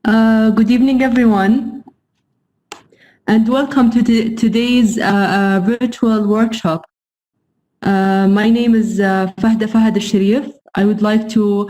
Good evening, everyone, and welcome to today's virtual workshop. My name is Fahda al-Sharif. I would like to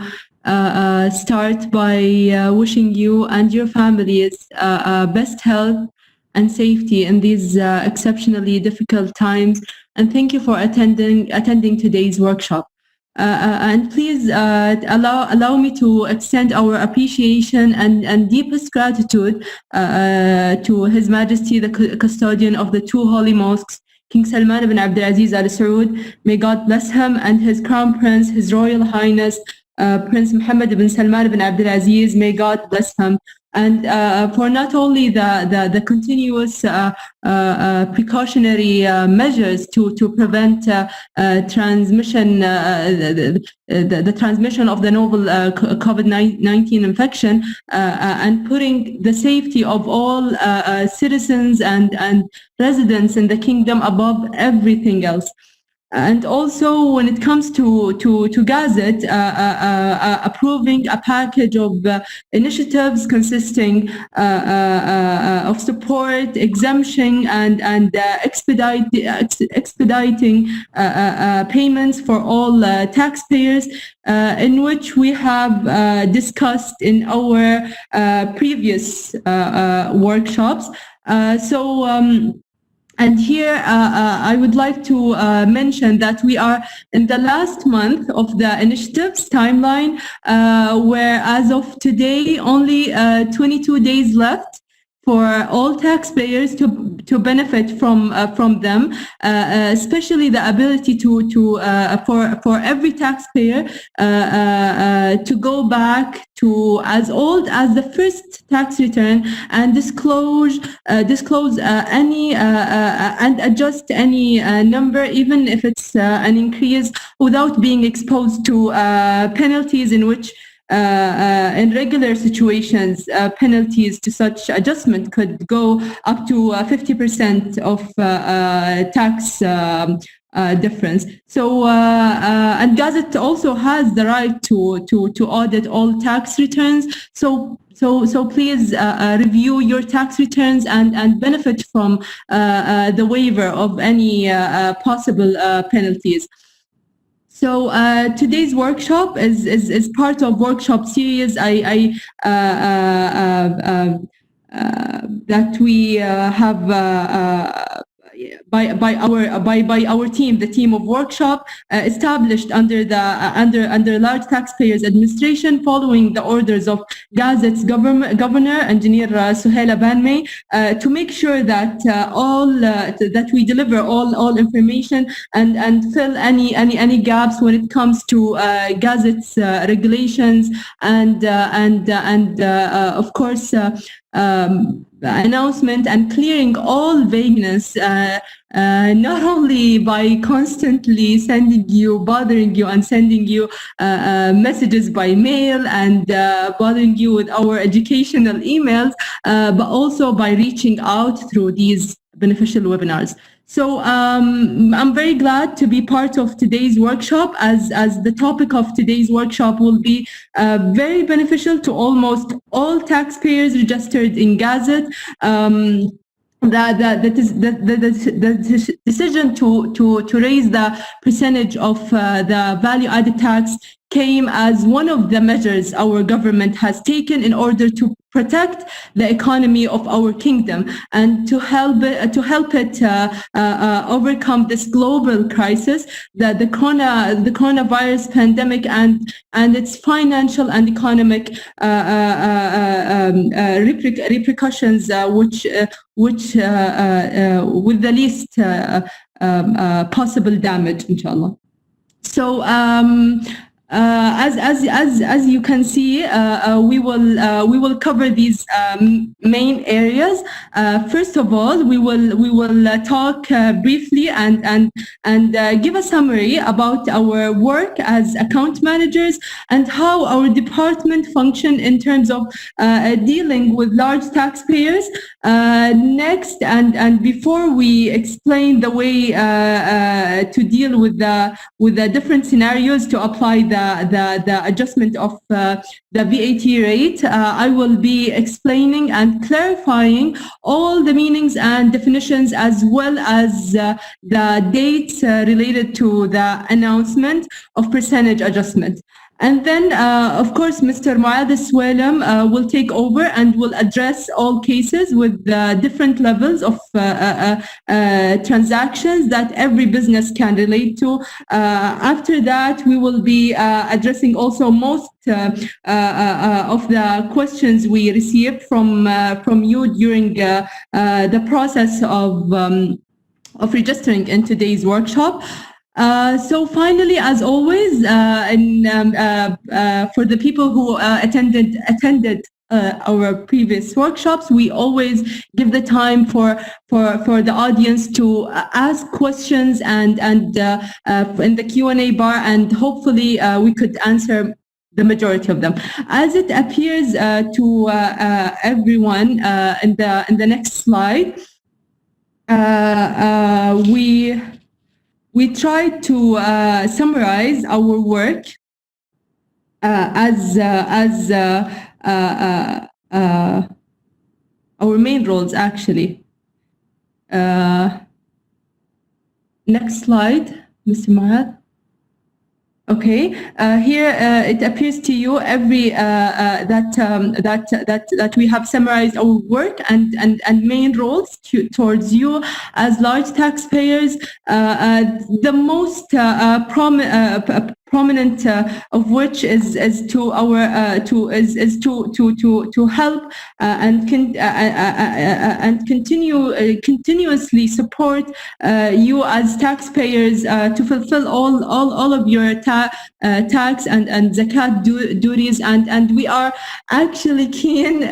start by wishing you and your families best health and safety in these exceptionally difficult times. And thank you for attending today's workshop. And please allow me to extend our appreciation and deepest gratitude to His Majesty, the custodian of the two holy mosques, King Salman ibn Abdulaziz Al Saud. May God bless him, and His Crown Prince, His Royal Highness, Prince Mohammed ibn Salman ibn Abdulaziz. May God bless him. And for not only the continuous precautionary measures to prevent transmission, the transmission of the novel COVID-19 infection, and putting the safety of all citizens and residents in the kingdom above everything else. And also, when it comes to Gazette, approving a package of initiatives consisting of support, exemption, and expediting payments for all taxpayers, in which we have discussed in our previous workshops. And here, I would like to mention that we are in the last month of the initiative's timeline, where as of today, only 22 days left for all taxpayers to benefit from them, especially the ability for every taxpayer to go back to as old as the first tax return and disclose any and adjust any number, even if it's an increase, without being exposed to penalties, in which in regular situations, penalties to such adjustment could go up to 50% of tax difference. So, and Gazette also has the right to audit all tax returns. So please review your tax returns and benefit from the waiver of any possible penalties. So today's workshop is part of workshop series that we have by our team, the team of workshop, established under Large Taxpayers Administration, following the orders of Gazette's governor, Engineer Suhaila Banmay, to make sure that that we deliver all information and fill any gaps when it comes to Gazette's regulations and of course announcement and clearing all vagueness, not only by constantly bothering you and sending you messages by mail and bothering you with our educational emails, but also by reaching out through these beneficial webinars. So I'm very glad to be part of today's workshop, as the topic of today's workshop will be very beneficial to almost all taxpayers registered in Gazette. The decision to raise the percentage of the value-added tax came as one of the measures our government has taken in order to protect the economy of our kingdom and to help it overcome this global crisis, the coronavirus pandemic and its financial and economic repercussions, which with the least possible damage, inshallah. So as you can see, we will cover these main areas. First of all, we will talk briefly and give a summary about our work as account managers and how our department function in terms of dealing with large taxpayers. Next, and before we explain the way to deal with the different scenarios to apply the the adjustment of the VAT rate, I will be explaining and clarifying all the meanings and definitions, as well as the dates related to the announcement of percentage adjustment. And then, of course, Mr. Muad Swelem will take over and will address all cases with different levels of transactions that every business can relate to. After that, we will be addressing also most of the questions we received from you during the process of registering in today's workshop. So finally, as always, for the people who attended our previous workshops, we always give the time for the audience to ask questions and in the Q&A bar, and hopefully we could answer the majority of them. As it appears to everyone in the next slide, we tried to summarize our work as our main roles, actually. Next slide, Mr. Muad. Okay, here it appears to you that we have summarized our work and main roles towards you as large taxpayers. The most prominent of which is to help and continuously support you as taxpayers to fulfill all of your tax and zakat duties, and we are actually keen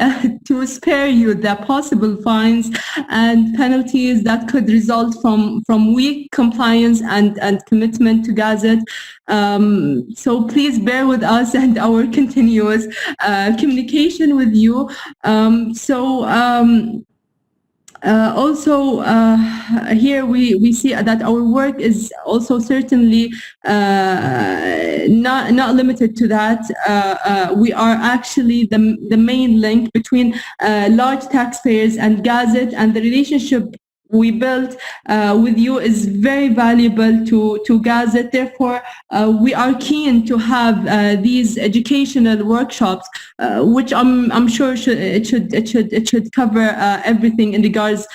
to spare you the possible fines and penalties that could result from weak compliance and commitment to Gazette. So please bear with us and our continuous communication with you. Also, here we see that our work is also certainly not limited to that. We are actually the main link between large taxpayers and Gazette, and the relationship we built with you is very valuable to Gazette. Therefore, we are keen to have these educational workshops, which I'm sure it should cover everything in regards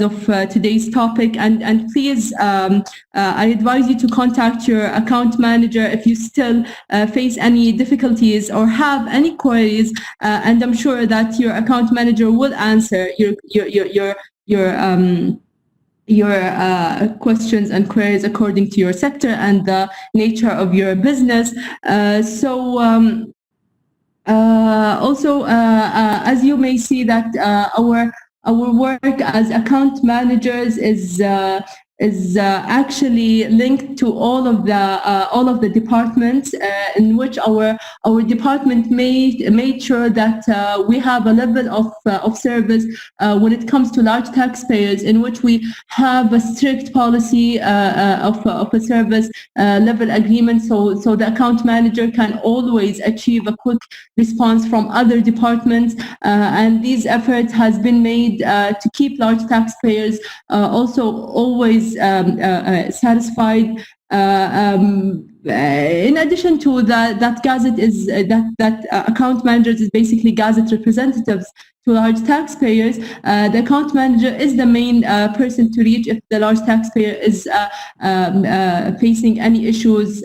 of today's topic. And please, I advise you to contact your account manager if you still face any difficulties or have any queries, and I'm sure that your account manager will answer your questions and queries according to your sector and the nature of your business. Also, as you may see, that our work as account managers is actually linked to all of the departments, in which our department made sure that we have a level of service when it comes to large taxpayers, in which we have a strict policy of a service level agreement, so the account manager can always achieve a quick response from other departments, and these efforts has been made to keep large taxpayers also always satisfied. In addition to that Gazette is that account managers is basically Gazette representatives to large taxpayers. The account manager is the main person to reach if the large taxpayer is facing any issues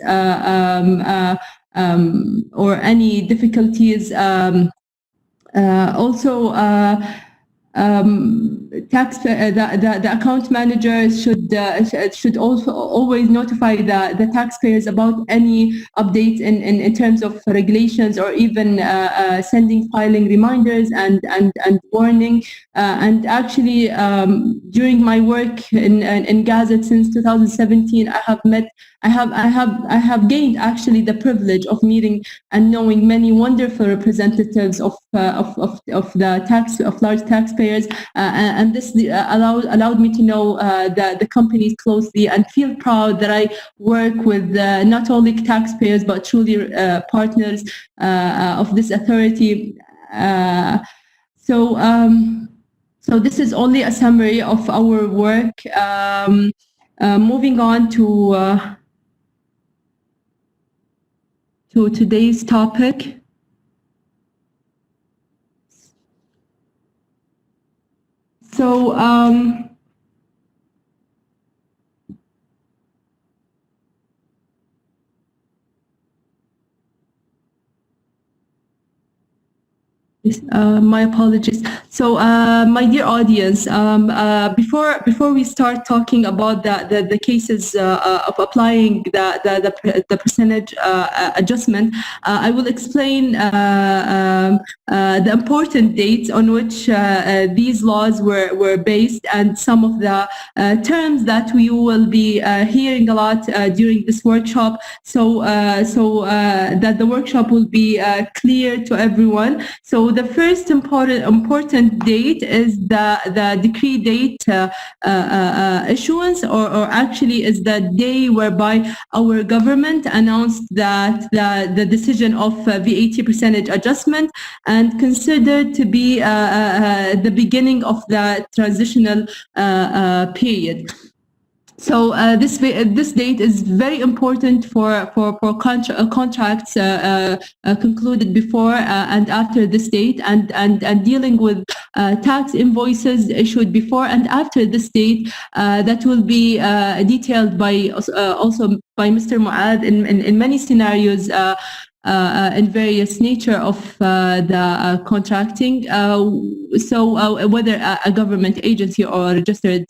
or any difficulties. Also, the account manager should also always notify the taxpayers about any updates in terms of regulations, or even sending filing reminders and warning. And actually, during my work in Gazette since 2017, I have gained actually the privilege of meeting and knowing many wonderful representatives of large taxpayers taxpayers, and this allowed me to know the companies closely and feel proud that I work with not only taxpayers but truly partners of this authority. So this is only a summary of our work. Moving on to today's topic. So my apologies. So, my dear audience, before we start talking about the cases of applying the percentage adjustment, I will explain the important dates on which these laws were based, and some of the terms that we will be hearing a lot during this workshop. So that the workshop will be clear to everyone. So the first important date is the decree date issuance, or actually is the day whereby our government announced that the decision of VAT percentage adjustment, and considered to be the beginning of the transitional period. So this date is very important for contracts concluded before and after this date, and dealing with tax invoices issued before and after this date. That will be detailed by also by Mr. Muad in many scenarios. In various nature of the contracting. So whether a government agency or a registered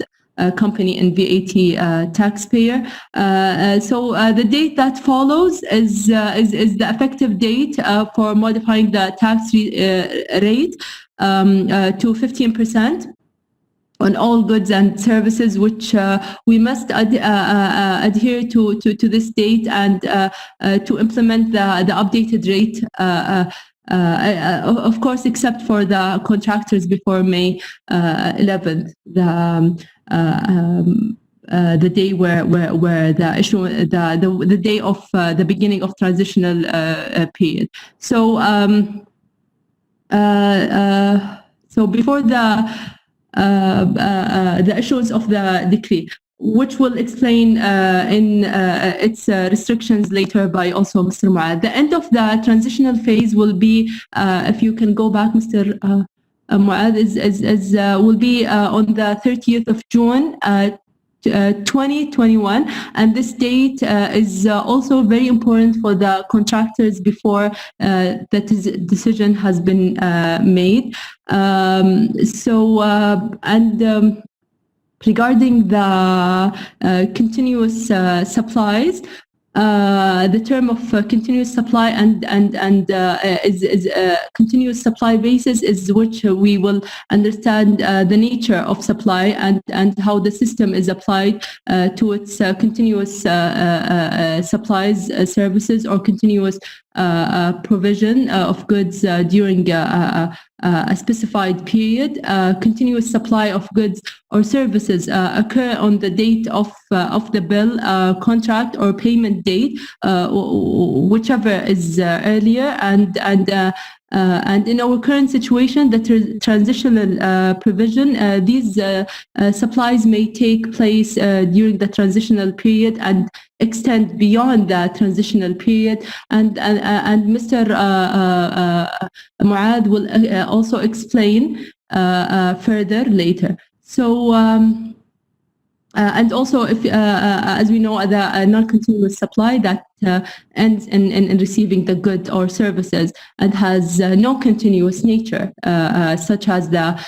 company and VAT taxpayer. So the date that follows is the effective date for modifying the tax rate to 15%. On all goods and services, which we must adhere to this date, and to implement the updated rate, of course, except for the contractors before May 11th, the day where the issue, the day of the beginning of transitional period. So so before the issuance of the decree, which will explain in its restrictions later by also Mr. Muad. The end of the transitional phase will be, if you can go back, Mr. Muad, will be on the 30th of June 2021, and this date is also very important for the contractors before that decision has been made. Regarding the continuous supplies, the term of continuous supply and is continuous supply basis is which we will understand the nature of supply and how the system is applied to its continuous supplies, services, or continuous provision of goods during a specified period. Continuous supply of goods or services occur on the date of the bill, contract, or payment date, whichever is earlier, and in our current situation, the transitional provision, these supplies may take place during the transitional period and extend beyond the transitional period, and Mr. Muad will also explain further later. So and also, if as we know, the non-continuous supply that ends in receiving the good or services and has no continuous nature, such as the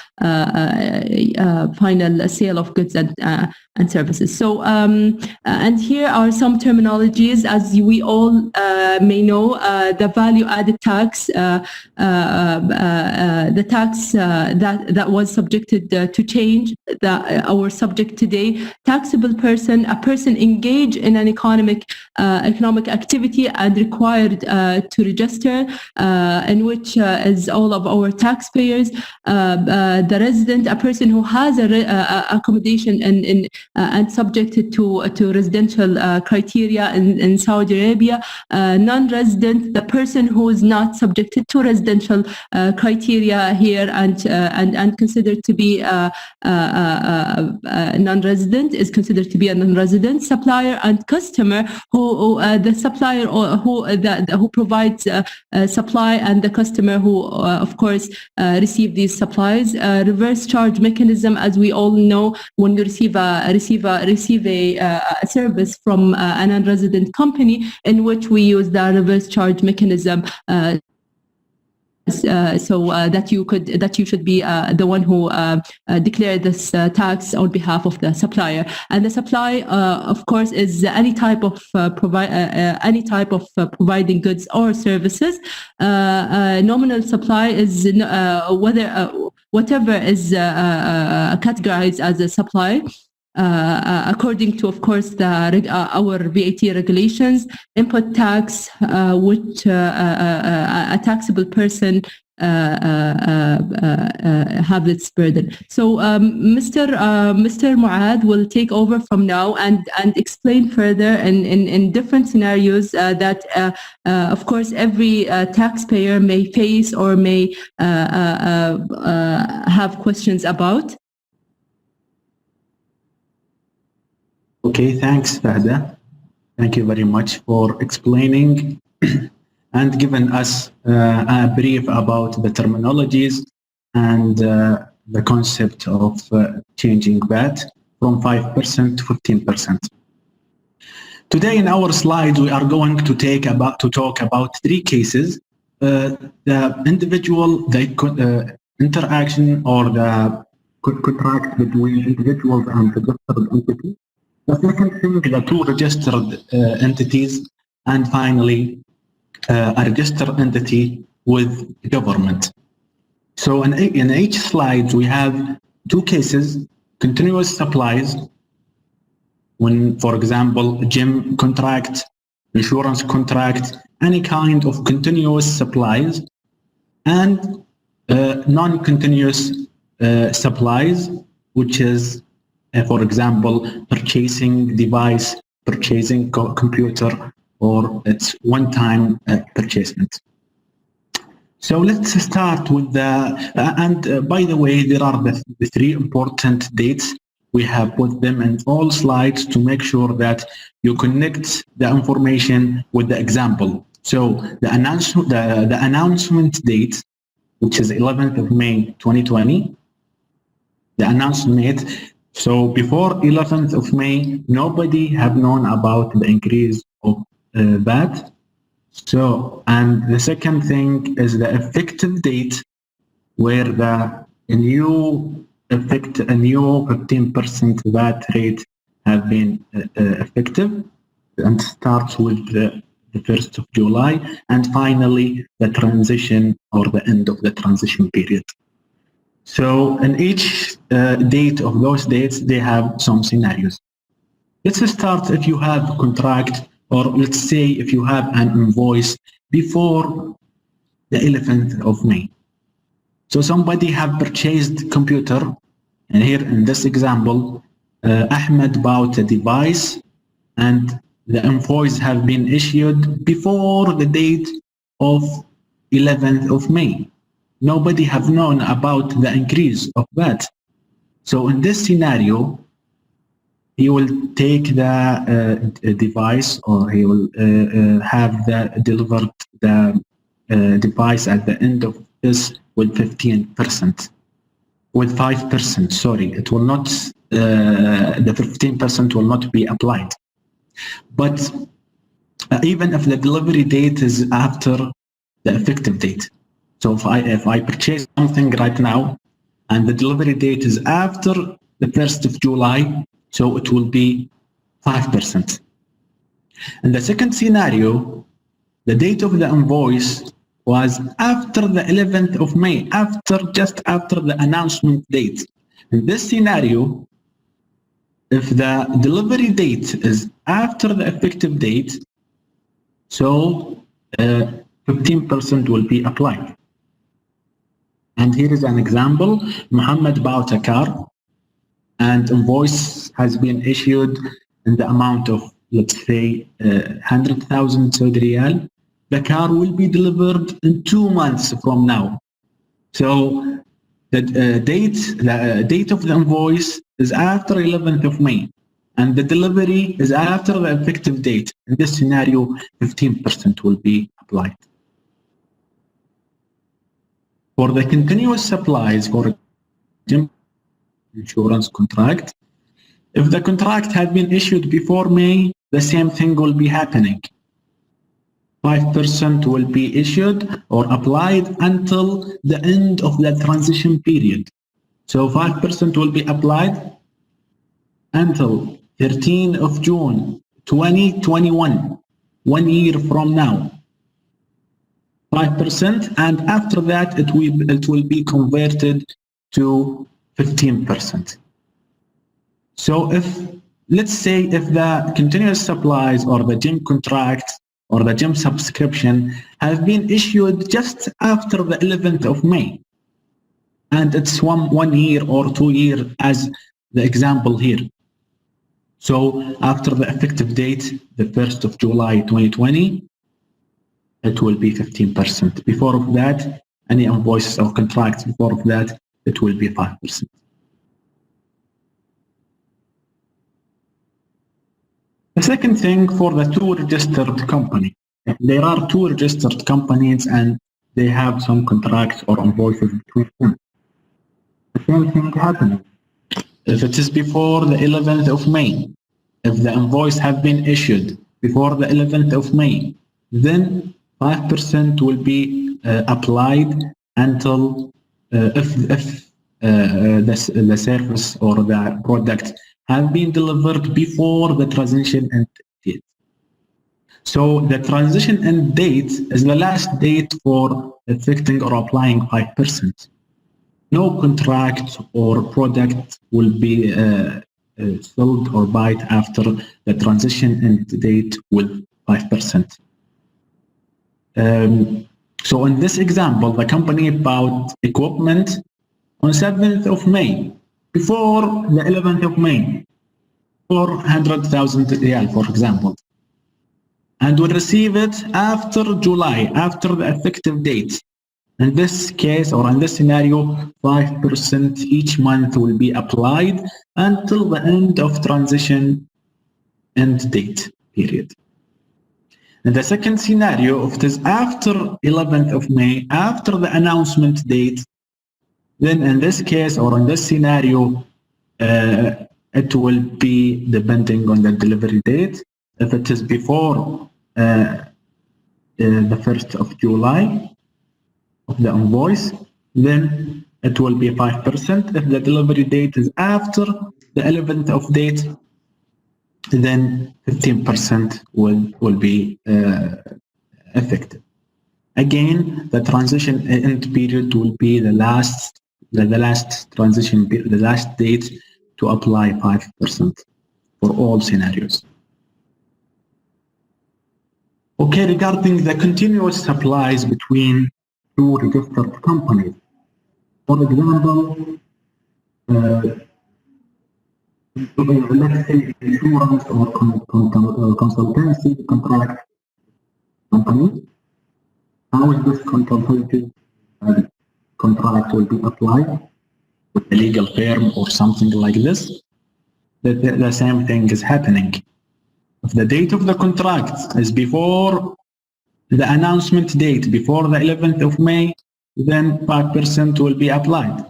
final sale of goods and services. So, and here are some terminologies. As we all may know, the value-added tax, the tax that was subjected to change, our subject today, taxable person, a person engaged in an economic economic activity and required to register, in which is all of our taxpayers, the resident, a person who has accommodation and subjected to residential criteria in Saudi Arabia, non-resident, the person who is not subjected to residential criteria here and considered to be non-resident is considered to be a non-resident, supplier and customer who the supplier who provides supply and the customer who of course receive these supplies. Reverse charge mechanism, as we all know, when you receive a service from a non-resident company, in which we use the reverse charge mechanism. So that you should be the one who declare this tax on behalf of the supplier. And the supply, of course, is any type of providing goods or services. Nominal supply is whatever is categorized as a supply. According to, of course, our VAT regulations, input tax, which a taxable person have its burden. So Mr. Muad will take over from now and explain further in different scenarios that of course every taxpayer may face or may have questions about. Okay, thanks, Fahda. Thank you very much for explaining and giving us a brief about the terminologies and the concept of changing VAT from 5% to 15%. Today in our slides, we are going to talk about three cases: the individual, the interaction or the contract between individuals and registered entities. The second thing, the two registered entities, and finally, a registered entity with government. So in each slide, we have two cases: continuous supplies, when, for example, gym contract, insurance contract, any kind of continuous supplies, and non-continuous supplies, which is for example, purchasing device, purchasing computer, or it's one-time purchasement. So let's start with and by the way, there are the three important dates. We have put them in all slides to make sure that you connect the information with the example. So the announcement date, which is 11th of May 2020, the announcement. So before 11th of May, nobody have known about the increase of VAT. So, and the second thing is the effective date, where the new 15% VAT rate have been effective, and starts with the 1st of July, and finally the transition or the end of the transition period. So in each date of those dates, they have some scenarios. Let's start if you have a contract, or let's say if you have an invoice before the 11th of May. So somebody have purchased computer, and here in this example, Ahmed bought a device and the invoice have been issued before the date of 11th of May. Nobody have known about the increase of that. So in this scenario, he will take the device, or he will have delivered the device at the end of this with 15%, with 5%, sorry, it will not, the 15% will not be applied. But even if the delivery date is after the effective date, so if I purchase something right now and the delivery date is after the 1st of July, so it will be 5%. In the second scenario, the date of the invoice was after the 11th of May, just after the announcement date. In this scenario, if the delivery date is after the effective date, So 15% will be applied. And here is an example. Muhammad bought a car and invoice has been issued in the amount of, let's say, 100,000 Saudi Riyal. The car will be delivered in 2 months from now. So the date of the invoice is after 11th of May, and the delivery is after the effective date. In this scenario, 15% will be applied. For the continuous supplies for insurance contract, if the contract had been issued before May, the same thing will be happening. 5% will be issued or applied until the end of the transition period. So 5% will be applied until 13th of June 2021, 1 year from now. 5%, and after that it will be converted to 15%. So let's say if the continuous supplies or the gym contract or the gym subscription have been issued just after the 11th of May, and it's one year or 2 years as the example here. So after the effective date, the 1st of July 2020, it will be 15%. Before of that, any invoices or contracts before of that, it will be 5%. The second thing, for the two registered company. There are two registered companies and they have some contracts or invoices between them. The same thing happening. If it is before the 11th of May, if the invoice have been issued before the 11th of May, then 5% will be applied until if the service or the product have been delivered before the transition end date. So the transition end date is the last date for affecting or applying 5%. No contract or product will be sold or bought after the transition end date with 5%. So in this example, the company bought equipment on 7th of May, before the 11th of May, 400,000 Riyal, for example, and will receive it after July, after the effective date. In this case, or in this scenario, 5% each month will be applied until the end of transition end date period. In the second scenario, if it is after 11th of May, after the announcement date, then in this case or in this scenario, it will be depending on the delivery date. If it is before the 1st of July of the invoice, then it will be 5%. If the delivery date is after the 11th of date, then 15% will be effective. Again, the transition end period will be the last transition period, the last date to apply 5% for all scenarios. Okay, regarding the continuous supplies between two registered companies. For example, let's say insurance or consultancy contract company. How is this consultancy contract will be applied with a legal firm or something like this? The same thing is happening. If the date of the contract is before the announcement date, before the 11th of May, then 5% will be applied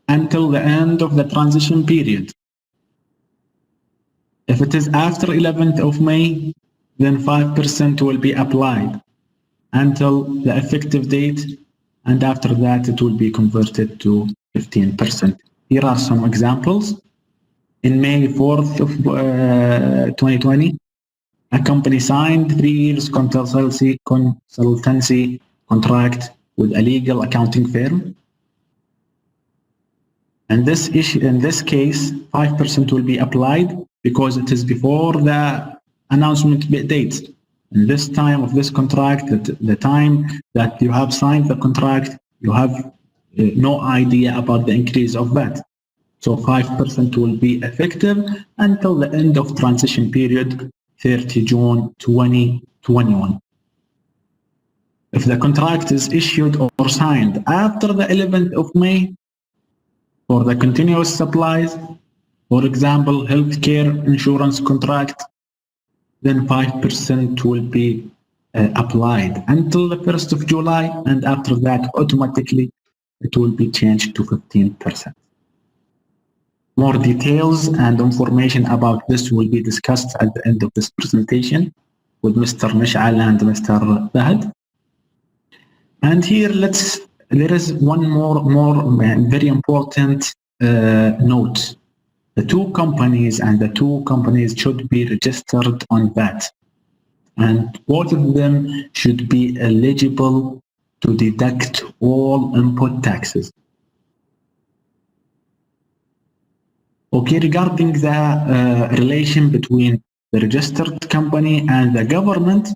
until the end of the transition period. If it is after 11th of May, then 5% will be applied until the effective date, and after that it will be converted to 15%. Here are some examples. In May 4th of 2020, a company signed 3 years consultancy contract with a legal accounting firm. And in this case, 5% will be applied because it is before the announcement date. in this time of this contract, the time that you have signed the contract, you have no idea about the increase of that. So 5% will be effective until the end of transition period, 30 June 2021. If the contract is issued or signed after the 11th of May for the continuous supplies, for example, healthcare insurance contract, then 5% will be applied until the 1st of July, and after that, automatically, it will be changed to 15%. More details and information about this will be discussed at the end of this presentation with Mr. Mish'al and Mr. Fahad. And here, there is one more very important note. The two companies should be registered on VAT, and both of them should be eligible to deduct all input taxes. Okay, regarding the relation between the registered company and the government,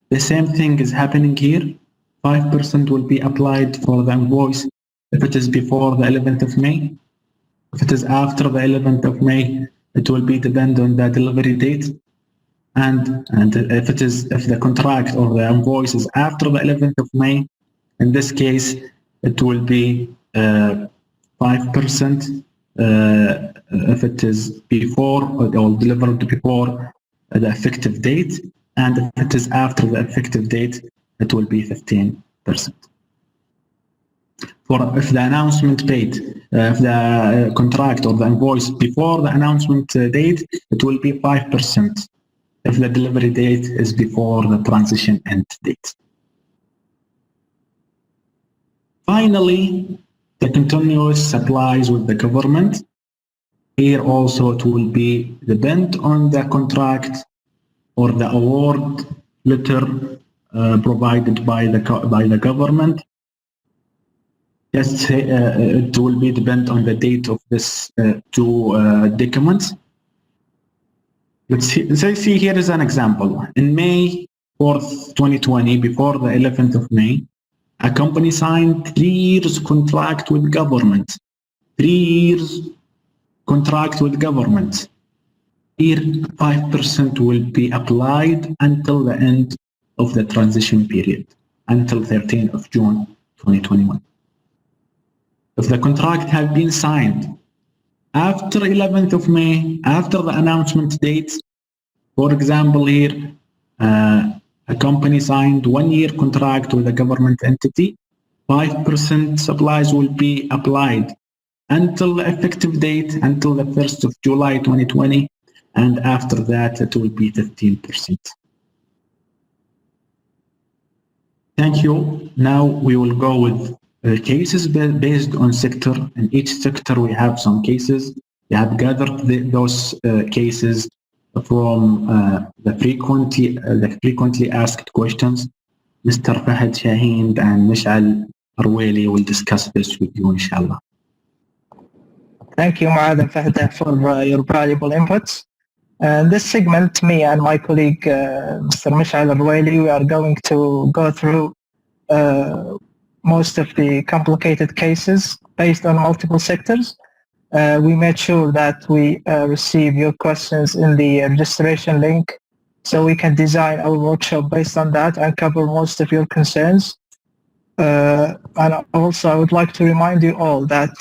the same thing is happening here. 5% will be applied for the invoice if it is before the 11th of May. If it is after the 11th of May, it will be depend on the delivery date. And if the contract or the invoice is after the 11th of May, in this case, it will be 5%. If it is before or delivered before the effective date, and if it is after the effective date, it will be 15%. If the announcement date, if the contract or the invoice before the announcement date, it will be 5%. If the delivery date is before the transition end date. Finally, the continuous supplies with the government. Here also it will be depend on the contract or the award letter provided by the government. Yes, it will be depend on the date of this two documents. Let's see here is an example. In May 4th, 2020, before the 11th of May, a company signed 3 years contract with government. 3 years contract with government. Here, 5% will be applied until the end of the transition period, until 13th of June 2021. If the contract has been signed after 11th of May, after the announcement date, for example here, a company signed 1 year contract with a government entity, 5% supplies will be applied until the effective date, until the 1st of July 2020, and after that it will be 15%. Thank you. Now we will go with cases based on sector. In each sector we have some cases. We have gathered those cases from the frequently asked questions. Mr. Fahad Shaheen and Mish'al Arweli will discuss this with you, inshallah. Thank you, Mu'adh and Fahda, for your valuable inputs. In this segment, me and my colleague, Mr. Mish'al Arweli, we are going to go through most of the complicated cases based on multiple sectors. We made sure that we receive your questions in the registration link so we can design our workshop based on that and cover most of your concerns. And also I would like to remind you all that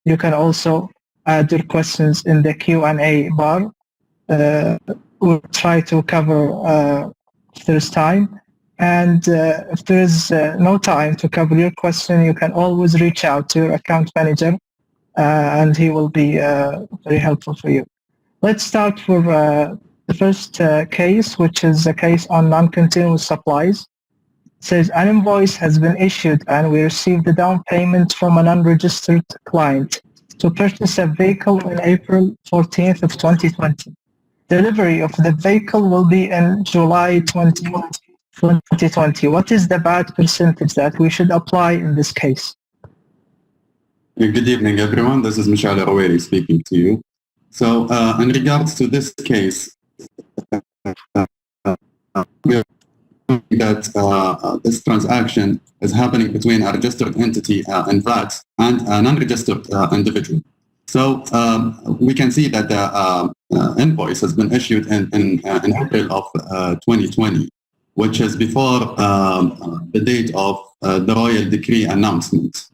you can also add your questions in the Q&A bar. We'll try to cover if there's time. And if there is no time to cover your question, you can always reach out to your account manager and he will be very helpful for you. Let's start with the first case, which is a case on non-continuous supplies. It says an invoice has been issued and we received the down payment from an unregistered client to purchase a vehicle on April 14th of 2020. Delivery of the vehicle will be in July 2020. What is the VAT percentage that we should apply in this case? Good evening, everyone. This is Mish'al Arweli speaking to you. So, in regards to this case, that this transaction is happening between a registered entity in VAT and an unregistered individual. So we can see that the invoice has been issued in April of 2020, which is before the date of the royal decree announcement.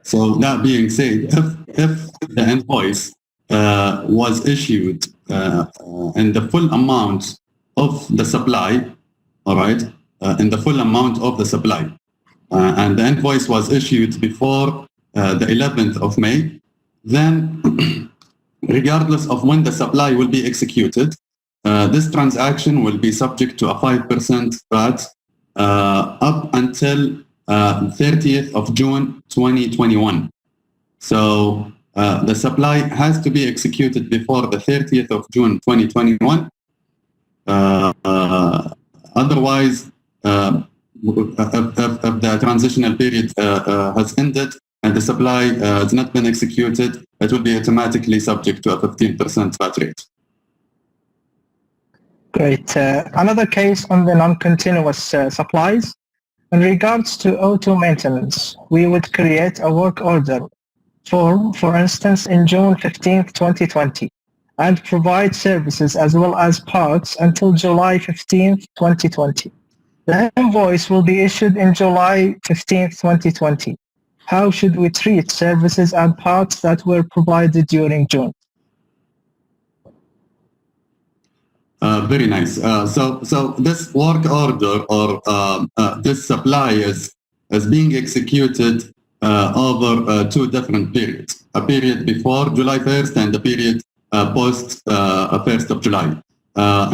So that being said, if the invoice was issued in the full amount of the supply, all right, in the full amount of the supply, and the invoice was issued before the 11th of May, then regardless of when the supply will be executed, this transaction will be subject to a 5% VAT up until 30th of June 2021. So the supply has to be executed before the 30th of June 2021. Otherwise, if the transitional period has ended and the supply has not been executed, it will be automatically subject to a 15% VAT rate. Great. Another case on the non-continuous supplies. In regards to auto maintenance, we would create a work order form, for instance, in June 15th, 2020, and provide services as well as parts until July 15th, 2020. The invoice will be issued in July 15th, 2020. How should we treat services and parts that were provided during June? Very nice. So this work order or this supply is being executed over two different periods. A period before July 1st and a period post 1st of July.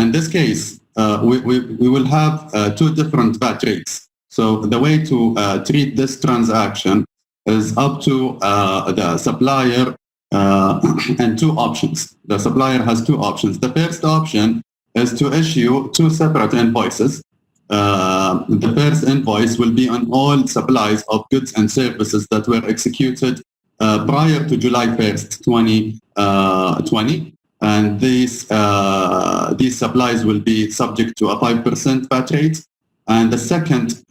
In this case, we will have two different VAT rates. So the way to treat this transaction is up to the supplier and two options. The supplier has two options. The first option is to issue two separate invoices. The first invoice will be on all supplies of goods and services that were executed prior to July 1st, 2020. And these supplies will be subject to a 5% VAT rate. And the second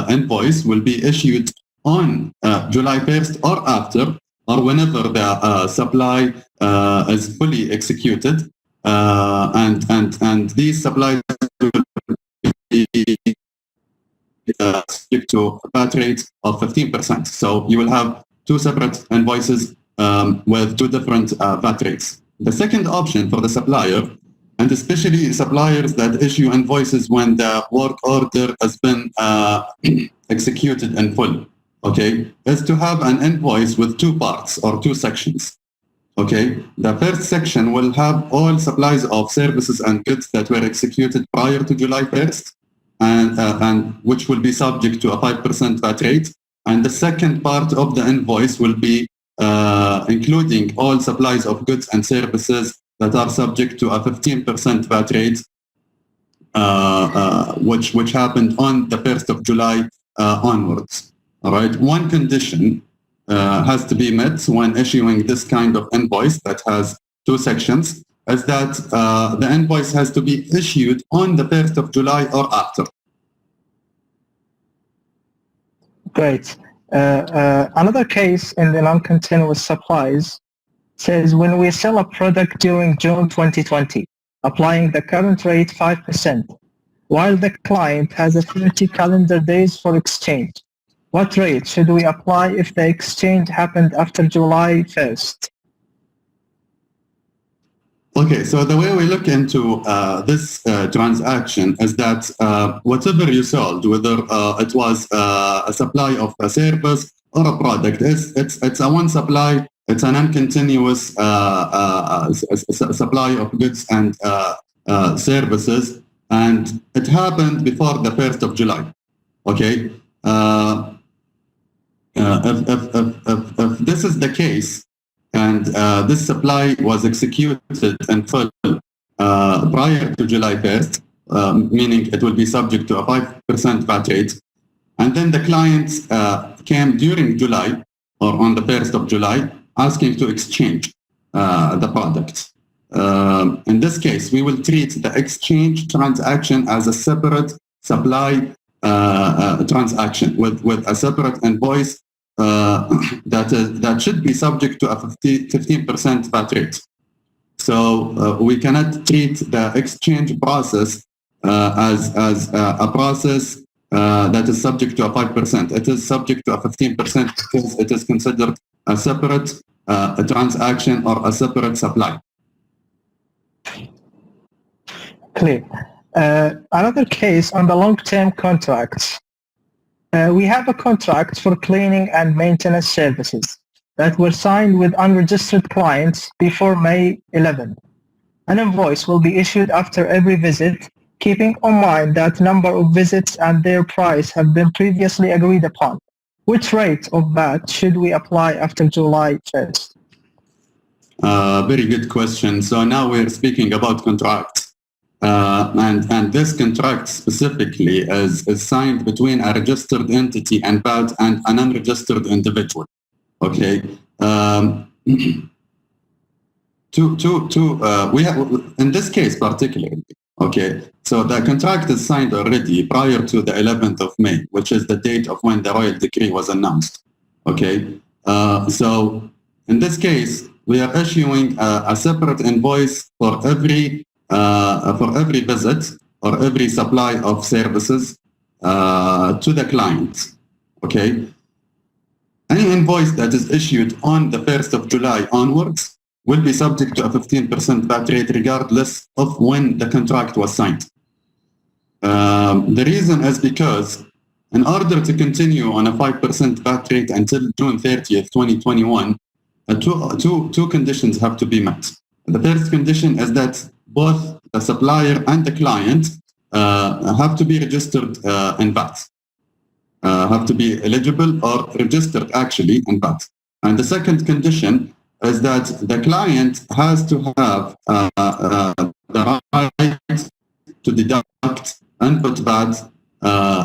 invoice will be issued on July 1st or after, or whenever the supply is fully executed. And these supplies will be subject to a VAT rate of 15%. So you will have two separate invoices with two different VAT rates. The second option for the supplier, and especially suppliers that issue invoices when the work order has been executed in full, okay, is to have an invoice with two parts or two sections. Okay, the first section will have all supplies of services and goods that were executed prior to July 1st, and which will be subject to a 5% VAT rate. And the second part of the invoice will be including all supplies of goods and services that are subject to a 15% VAT rate, which happened on the 1st of July onwards. All right, one condition has to be met when issuing this kind of invoice that has two sections, is that the invoice has to be issued on the 1st of July or after. Great. Another case in the non-continuous supplies says when we sell a product during June 2020, applying the current rate 5%, while the client has a 30 calendar days for exchange, what rate should we apply if the exchange happened after July 1st? Okay, so the way we look into this transaction is that whatever you sold, whether it was a supply of a service or a product, it's a one supply, it's an uncontinuous supply of goods and services, and it happened before the 1st of July. Okay, if this is the case, and this supply was executed in full prior to July 1st, meaning it will be subject to a 5% VAT rate, and then the client came during July or on the 1st of July asking to exchange the product. In this case, we will treat the exchange transaction as a separate supply transaction with a separate invoice that should be subject to a 15% VAT rate. So we cannot treat the exchange process as a process that is subject to a 5%. It is subject to a 15% because it is considered a separate transaction or a separate supply. Clear. Another case on the long-term contracts. We have a contract for cleaning and maintenance services that were signed with unregistered clients before May 11. An invoice will be issued after every visit, keeping in mind that number of visits and their price have been previously agreed upon. Which rate of VAT should we apply after July 1st? Very good question. So now we're speaking about contracts. And this contract specifically is signed between a registered entity and VAT and an unregistered individual. Okay. We have, in this case particularly, okay, so the contract is signed already prior to the 11th of May, which is the date of when the royal decree was announced. Okay. So in this case, we are issuing a separate invoice for every visit or every supply of services to the client. Okay. Any invoice that is issued on the 1st of July onwards will be subject to a 15% VAT rate regardless of when the contract was signed. The reason is because in order to continue on a 5% VAT rate until June 30th, 2021, two conditions have to be met. The first condition is that both the supplier and the client have to be registered in VAT, have to be eligible or registered actually in VAT. And the second condition is that the client has to have the right to deduct input VAT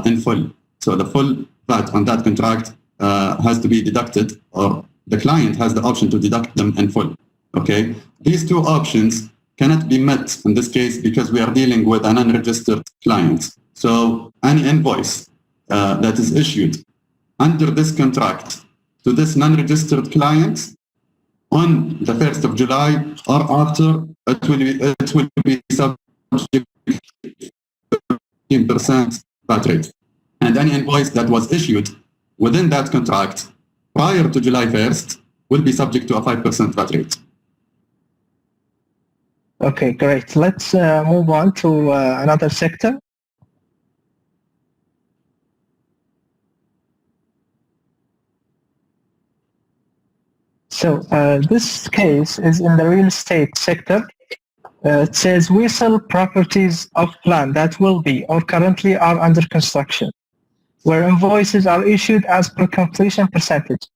in full. So the full VAT on that contract has to be deducted, or the client has the option to deduct them in full. Okay, these two options cannot be met in this case because we are dealing with an unregistered client. So any invoice that is issued under this contract to this non-registered client on the 1st of July or after, it will be subject to 15% VAT rate. And any invoice that was issued within that contract prior to July 1st will be subject to a 5% VAT rate. Okay, great. Let's move on to another sector. So this case is in the real estate sector. It says we sell properties of land that will be or currently are under construction, where invoices are issued as per completion percentage.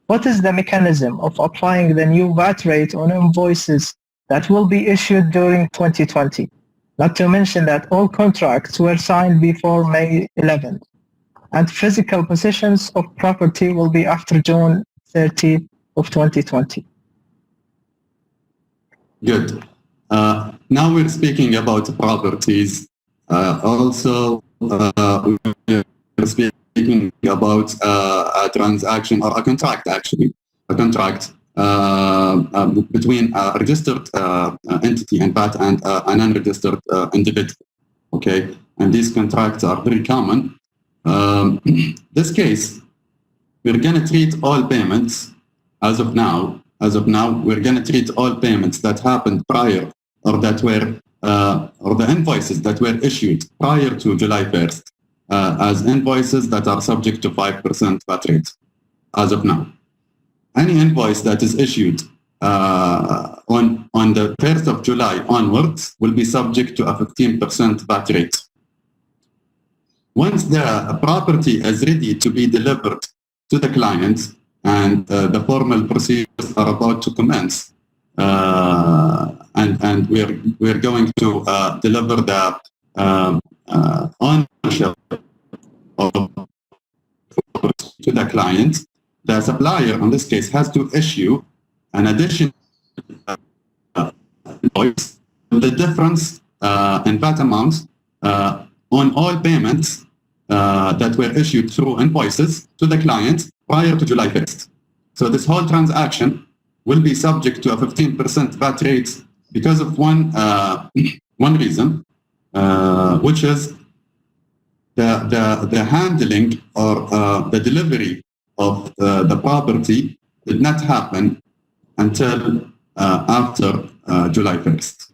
What is the mechanism of applying the new VAT rate on invoices that will be issued during 2020? Not to mention that all contracts were signed before May 11th, and physical possessions of property will be after June 30th of 2020. Good. Now we're speaking about properties. Also, we're speaking about a transaction or a contract, actually, a contract between a registered entity and VAT and an unregistered individual. Okay, and these contracts are very common. This case, we're going to treat all payments as of now. We're going to treat all payments that happened prior or that were or the invoices that were issued prior to July 1st as invoices that are subject to 5% VAT rate as of now. Any invoice that is issued on the 1st of July onwards will be subject to a 15% VAT rate. Once the property is ready to be delivered to the client and the formal procedures are about to commence, and we're going to deliver the ownership to the client, the supplier in this case has to issue an additional invoice, the difference in VAT amounts on all payments that were issued through invoices to the client prior to July 1st. So this whole transaction will be subject to a 15% VAT rate because of one reason, which is the handling or the delivery of the property did not happen until after July 1st.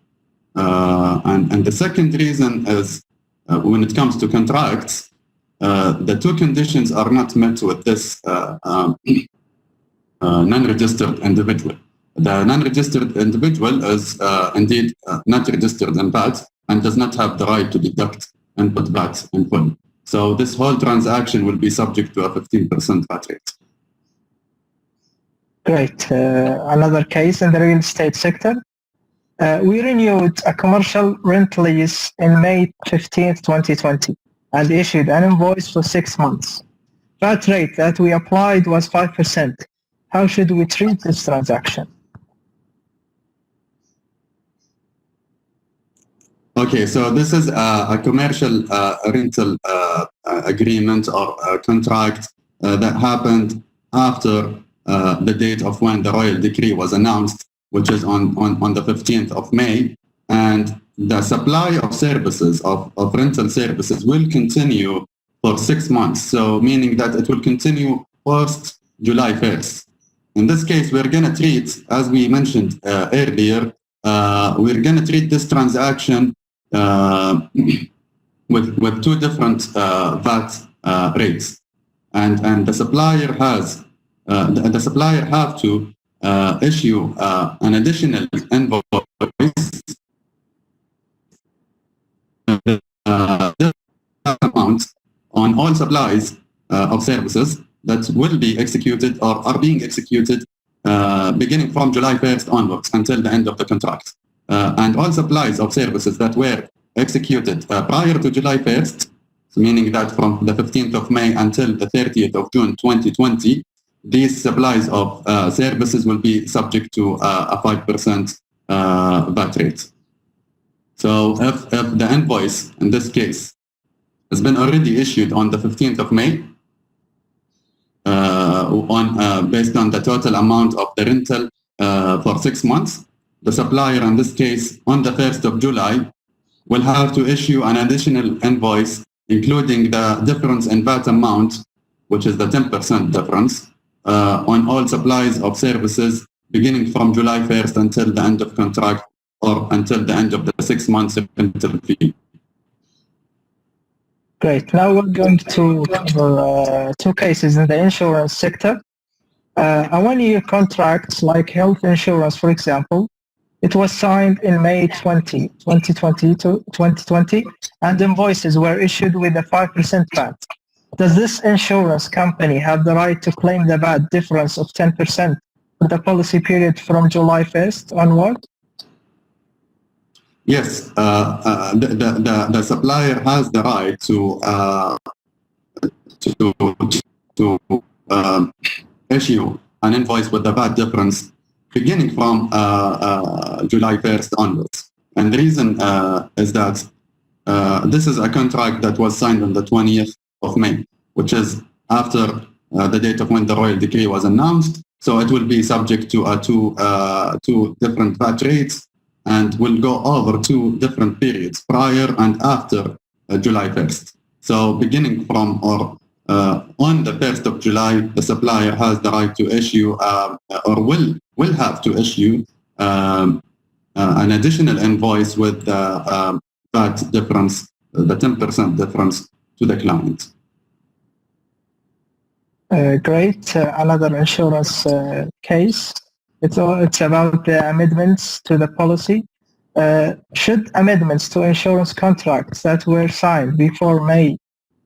And the second reason is when it comes to contracts, the two conditions are not met with this non-registered individual. The non-registered individual is indeed not registered in VAT and does not have the right to deduct input VAT in full. So this whole transaction will be subject to a 15% VAT rate. Great. Another case in the real estate sector. We renewed a commercial rent lease in May 15th, 2020 and issued an invoice for 6 months. VAT rate that we applied was 5%. How should we treat this transaction? Okay, so this is a commercial rental agreement or contract that happened after the date of when the royal decree was announced, which is on the 15th of May. And the supply of services, of rental services, will continue for 6 months. So meaning that it will continue post July 1st. In this case, we're going to treat, as we mentioned earlier, we're going to treat this transaction with two different VAT rates, and the supplier has have to issue an additional invoice amount on all supplies of services that will be executed or are being executed beginning from July 1st onwards until the end of the contract. And all supplies of services that were executed prior to July 1st, meaning that from the 15th of May until the 30th of June 2020, these supplies of services will be subject to a 5% VAT rate. So if the invoice, in this case, has been already issued on the 15th of May, based on the total amount of the rental for 6 months, the supplier, in this case, on the 1st of July, will have to issue an additional invoice, including the difference in VAT amount, which is the 10% difference, on all supplies of services beginning from July 1st until the end of contract or until the end of the 6 months rental fee. Great. Now we're going to cover two cases in the insurance sector. A one-year contract like health insurance, for example, it was signed in May 2020, and invoices were issued with a 5% VAT. Does this insurance company have the right to claim the VAT difference of 10% for the policy period from July 1st onward? Yes, the supplier has the right to issue an invoice with the VAT difference beginning from July 1st onwards. And the reason is that this is a contract that was signed on the 20th of May, which is after the date of when the royal decree was announced. So it will be subject to two different VAT rates, and will go over 2 different periods, prior and after July 1st. So beginning from or on the 1st of July, the supplier has the right to issue or will have to issue an additional invoice with the VAT difference, the 10% difference to the client. Great. Another insurance case. It's about the amendments to the policy. Should amendments to insurance contracts that were signed before May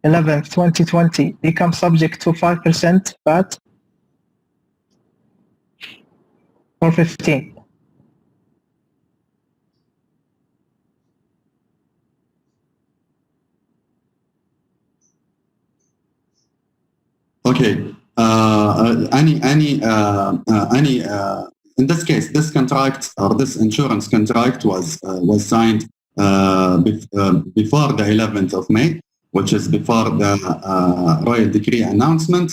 11th, 2020 become subject to 5% VAT or 15%? Okay. Any in this case, this contract or this insurance contract was signed before the 11th of May, which is before the Royal Decree announcement.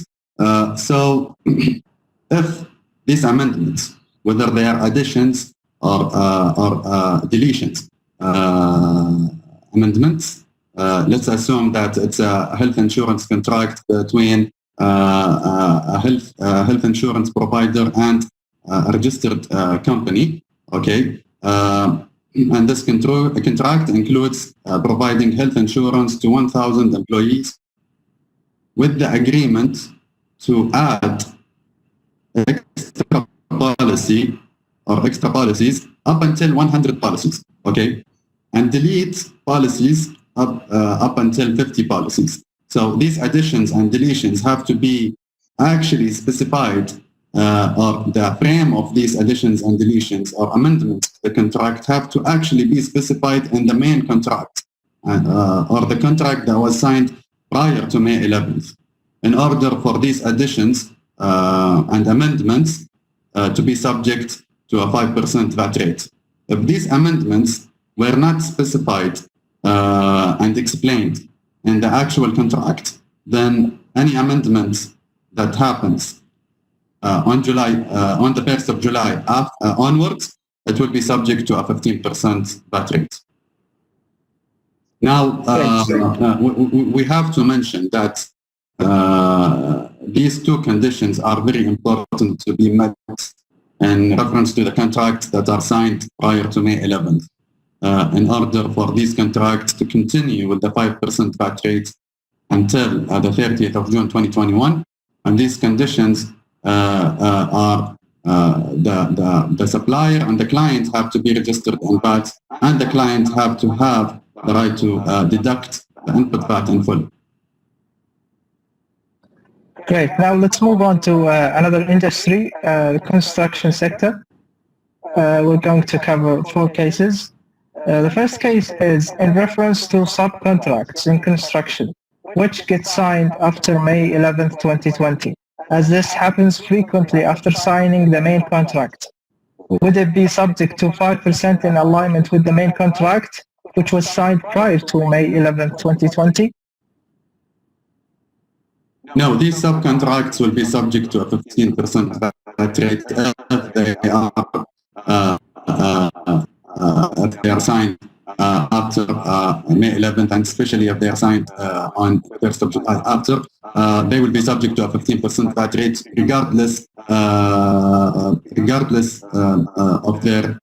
So if these amendments, whether they are additions or deletions, amendments, let's assume that it's a health insurance contract between a health insurance provider and a registered company, okay? And this contract includes providing health insurance to 1,000 employees with the agreement to add extra policy or extra policies up until 100 policies, okay? And delete policies up until 50 policies. So these additions and deletions have to be actually specified, or the frame of these additions and deletions or amendments to the contract have to actually be specified in the main contract, or the contract that was signed prior to May 11th, in order for these additions and amendments to be subject to a 5% VAT rate. If these amendments were not specified and explained in the actual contract, then any amendment that happens on the 1st of July onwards, it will be subject to a 15% VAT rate. Now, we have to mention that these two conditions are very important to be met in reference to the contracts that are signed prior to May 11th. In order for these contracts to continue with the 5% VAT rate until the 30th of June 2021. And these conditions are the supplier and the client have to be registered in VAT, and the client have to have the right to deduct the input VAT in full. Great. Now let's move on to another industry, the construction sector. We're going to cover 4 cases. The first case is in reference to subcontracts in construction, which get signed after May 11th, 2020, as this happens frequently after signing the main contract. Would it be subject to 5% in alignment with the main contract, which was signed prior to May 11th, 2020? No, these subcontracts will be subject to a 15% VAT rate if they are signed after May 11th, and especially if they are signed on 1st of July after, they will be subject to a 15% VAT rate, regardless of their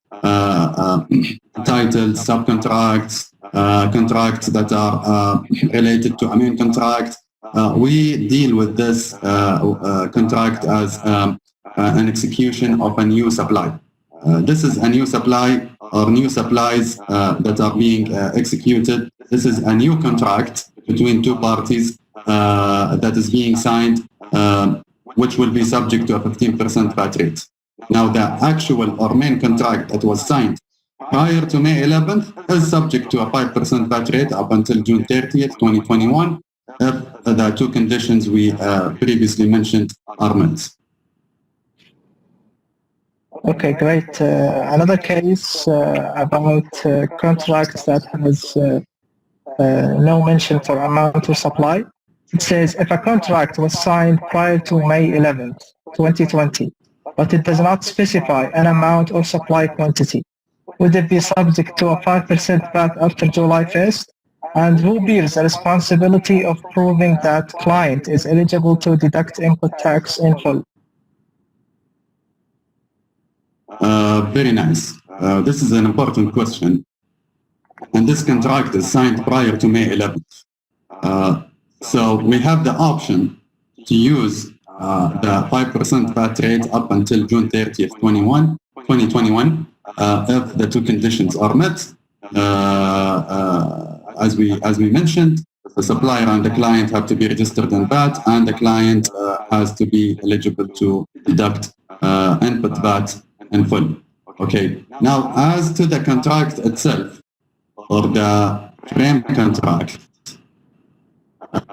titled subcontracts, contracts that are related to a main contract. We deal with this contract as an execution of a new supply. This is a new supply or new supplies that are being executed. This is a new contract between two parties that is being signed, which will be subject to a 15% VAT rate. Now, the actual or main contract that was signed prior to May 11th is subject to a 5% VAT rate up until June 30th, 2021, if the two conditions we previously mentioned are met. Okay, great. Another case about contracts that has no mention for amount or supply. It says if a contract was signed prior to May 11th, 2020, but it does not specify an amount or supply quantity, would it be subject to a 5% VAT after July 1st? And who bears the responsibility of proving that client is eligible to deduct input tax in full? Very nice. This is an important question. And this contract is signed prior to May 11th. So we have the option to use the 5% VAT rate up until June 30th, 2021, if the two conditions are met. As we mentioned, the supplier and the client have to be registered in VAT, and the client has to be eligible to deduct input VAT in full. Okay. Now, as to the contract itself, or the frame contract,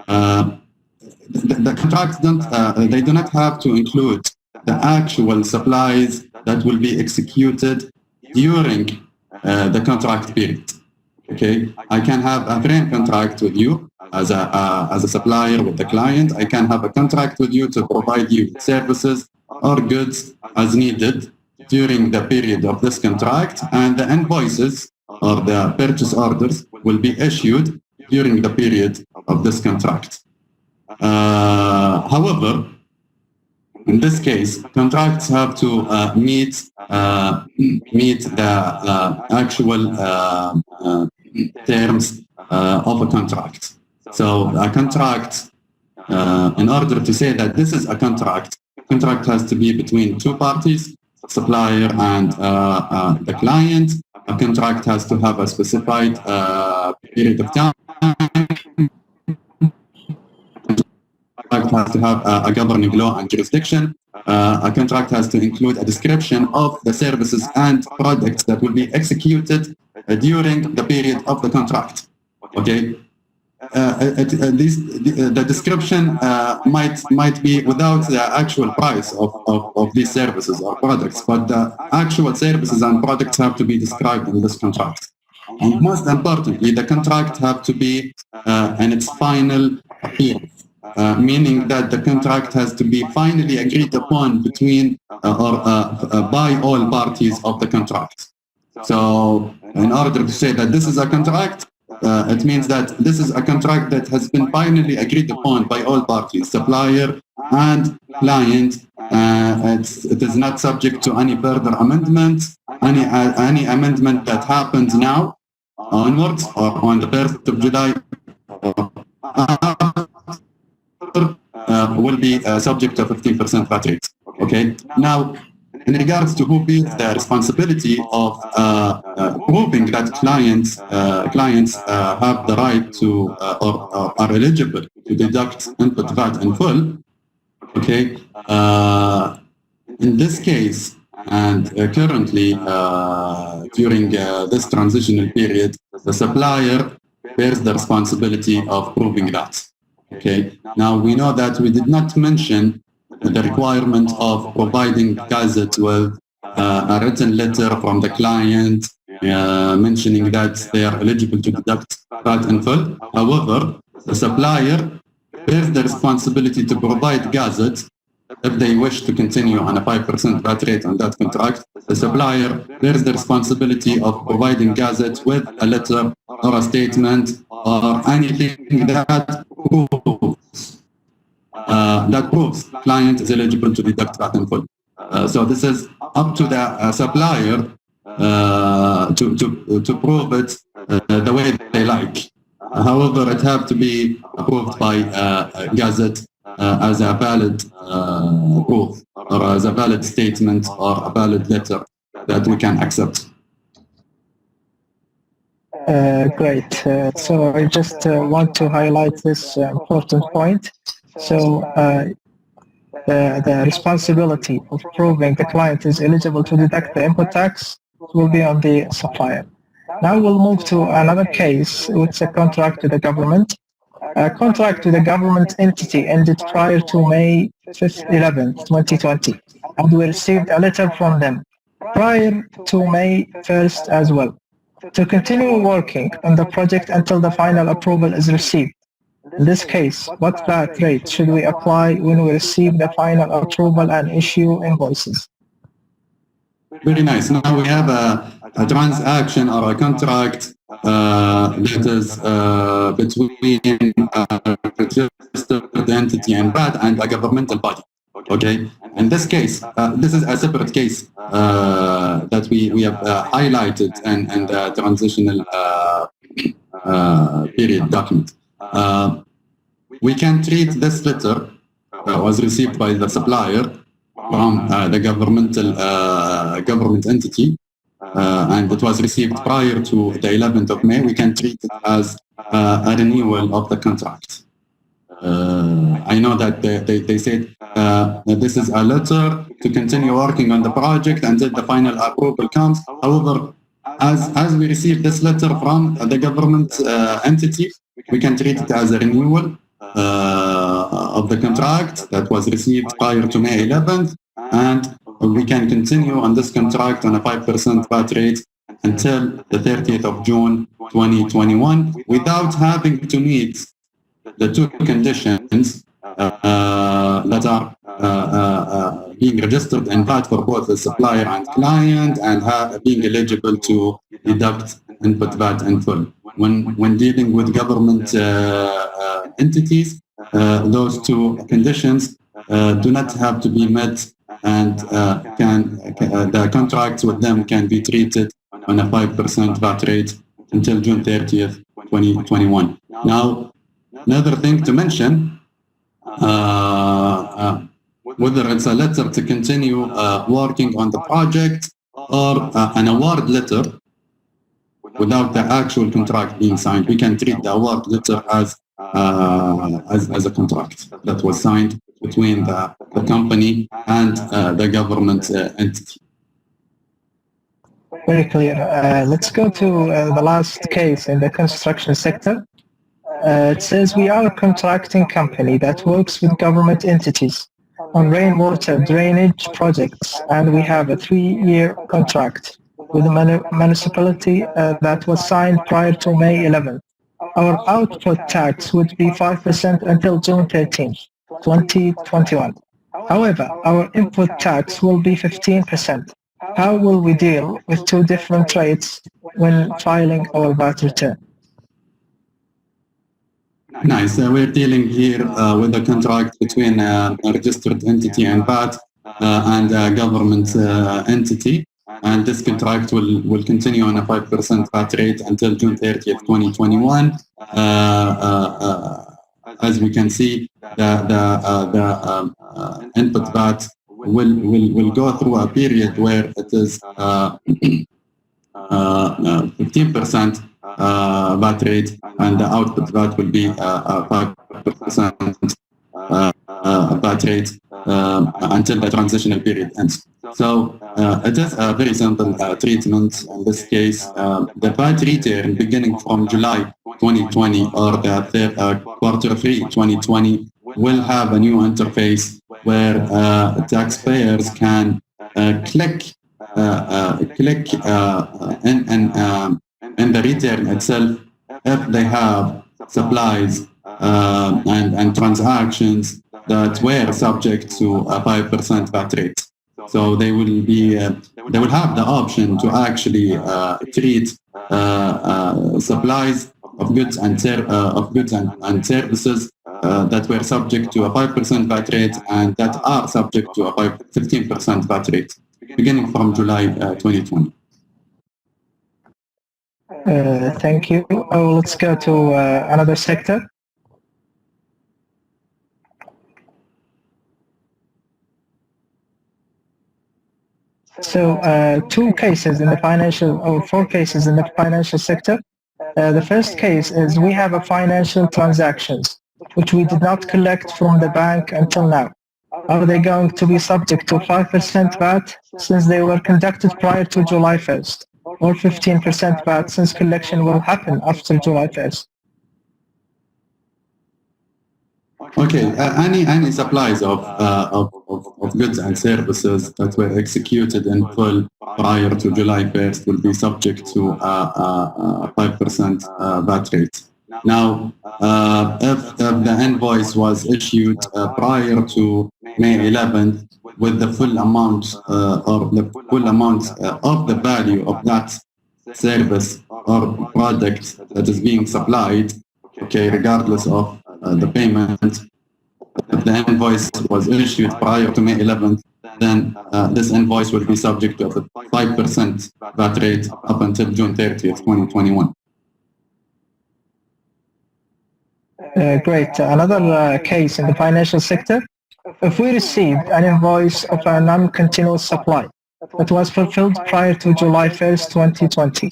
the contracts do not have to include the actual supplies that will be executed during the contract period. Okay, I can have a frame contract with you as a supplier with the client. I can have a contract with you to provide you services or goods as needed during the period of this contract, and the invoices or the purchase orders will be issued during the period of this contract. However, in this case, contracts have to meet the actual terms of a contract. So a contract, in order to say that this is a contract has to be between two parties, supplier and the client. A contract has to have a specified period of time. A contract has to have a governing law and jurisdiction. A contract has to include a description of the services and products that will be executed during the period of the contract. Okay. The description might be without the actual price of these services or products, but the actual services and products have to be described in this contract. And most importantly, the contract have to be in its final appearance, meaning that the contract has to be finally agreed upon between or by all parties of the contract. So in order to say that this is a contract, it means that this is a contract that has been finally agreed upon by all parties, supplier and client. It is not subject to any further amendments. Any amendment that happens now onwards or on the 1st of July will be subject to 15% VAT rate. Okay. Now, in regards to who bears the responsibility of proving that clients have the right to or are eligible to deduct input VAT in full, okay, in this case and currently during this transitional period, the supplier bears the responsibility of proving that. Okay. Now we know that we did not mention the requirement of providing Gazette with a written letter from the client mentioning that they are eligible to deduct VAT in full. However, the supplier bears the responsibility to provide Gazette if they wish to continue on a 5% VAT rate on that contract. The supplier bears the responsibility of providing Gazette with a letter or a statement or anything that proves client is eligible to deduct VAT in full. So this is up to the supplier to prove it the way they like. However, it have to be approved by Gazette as a valid proof or as a valid statement or a valid letter that we can accept. Great. So I just want to highlight this important point. So the responsibility of proving the client is eligible to deduct the input tax will be on the supplier. Now we'll move to another case, which is a contract with the government. A contract with a government entity ended prior to May 11th, 2020, and we received a letter from them prior to May 1st as well, to continue working on the project until the final approval is received. In this case, what VAT rate should we apply when we receive the final approval and issue invoices? Very nice. Now we have a transaction or a contract that is between a registered entity and VAT and a governmental body. Okay. In this case, this is a separate case that we have highlighted in the transitional period document. We can treat this letter was received by the supplier from the government entity, and it was received prior to the 11th of May. We can treat it as a renewal of the contract. I know that they said that this is a letter to continue working on the project until the final approval comes. However, as we receive this letter from the government entity, we can treat it as a renewal of the contract that was received prior to May 11th, and we can continue on this contract on a 5% VAT rate until the 30th of June 2021 without having to meet the two conditions that are being registered in VAT for both the supplier and client, and being eligible to deduct input VAT in full. When dealing with government entities, those two conditions do not have to be met, and the contracts with them can be treated on a 5% VAT rate until June 30th, 2021. Now, another thing to mention, whether it's a letter to continue working on the project or an award letter without the actual contract being signed, we can treat the award letter as a contract that was signed between the company and the government entity. Very clear. Let's go to the last case in the construction sector. It says we are a contracting company that works with government entities on rainwater drainage projects, and we have a 3-year contract with the municipality that was signed prior to May 11th. Our output tax would be 5% until June 13th, 2021. However, our input tax will be 15%. How will we deal with two different rates when filing our VAT return? Nice. We're dealing here with a contract between a registered entity and VAT and a government entity. And this contract will continue on a 5% VAT rate until June 30th, 2021. As we can see, the input VAT will go through a period where it is 15% VAT rate, and the output VAT will be 5% VAT rate until the transitional period ends. So it is a very simple treatment in this case. The VAT return beginning from July 2020 or the quarter 3 2020 will have a new interface where taxpayers can click in the return itself if they have supplies and transactions that were subject to a 5% VAT rate. So they will have the option to actually treat supplies of goods and services that were subject to a 5% VAT rate and that are subject to a 15% VAT rate beginning from July 2020. Thank you. Let's go to another sector. So 4 cases in the financial sector. The first case is we have a financial transactions which we did not collect from the bank until now. Are they going to be subject to 5% VAT since they were conducted prior to July 1st, or 15% VAT since collection will happen after July 1st? Okay, any supplies of goods and services that were executed in full prior to July 1st will be subject to a 5% VAT rate. Now, if the invoice was issued prior to May 11th with the full amount of the value of that service or product that is being supplied, okay, regardless of the payment, if the invoice was issued prior to May 11th, then this invoice will be subject to a 5% VAT rate up until June 30th, 2021. Great. Another case in the financial sector. If we received an invoice of a non-continuous supply that was fulfilled prior to July 1st, 2020,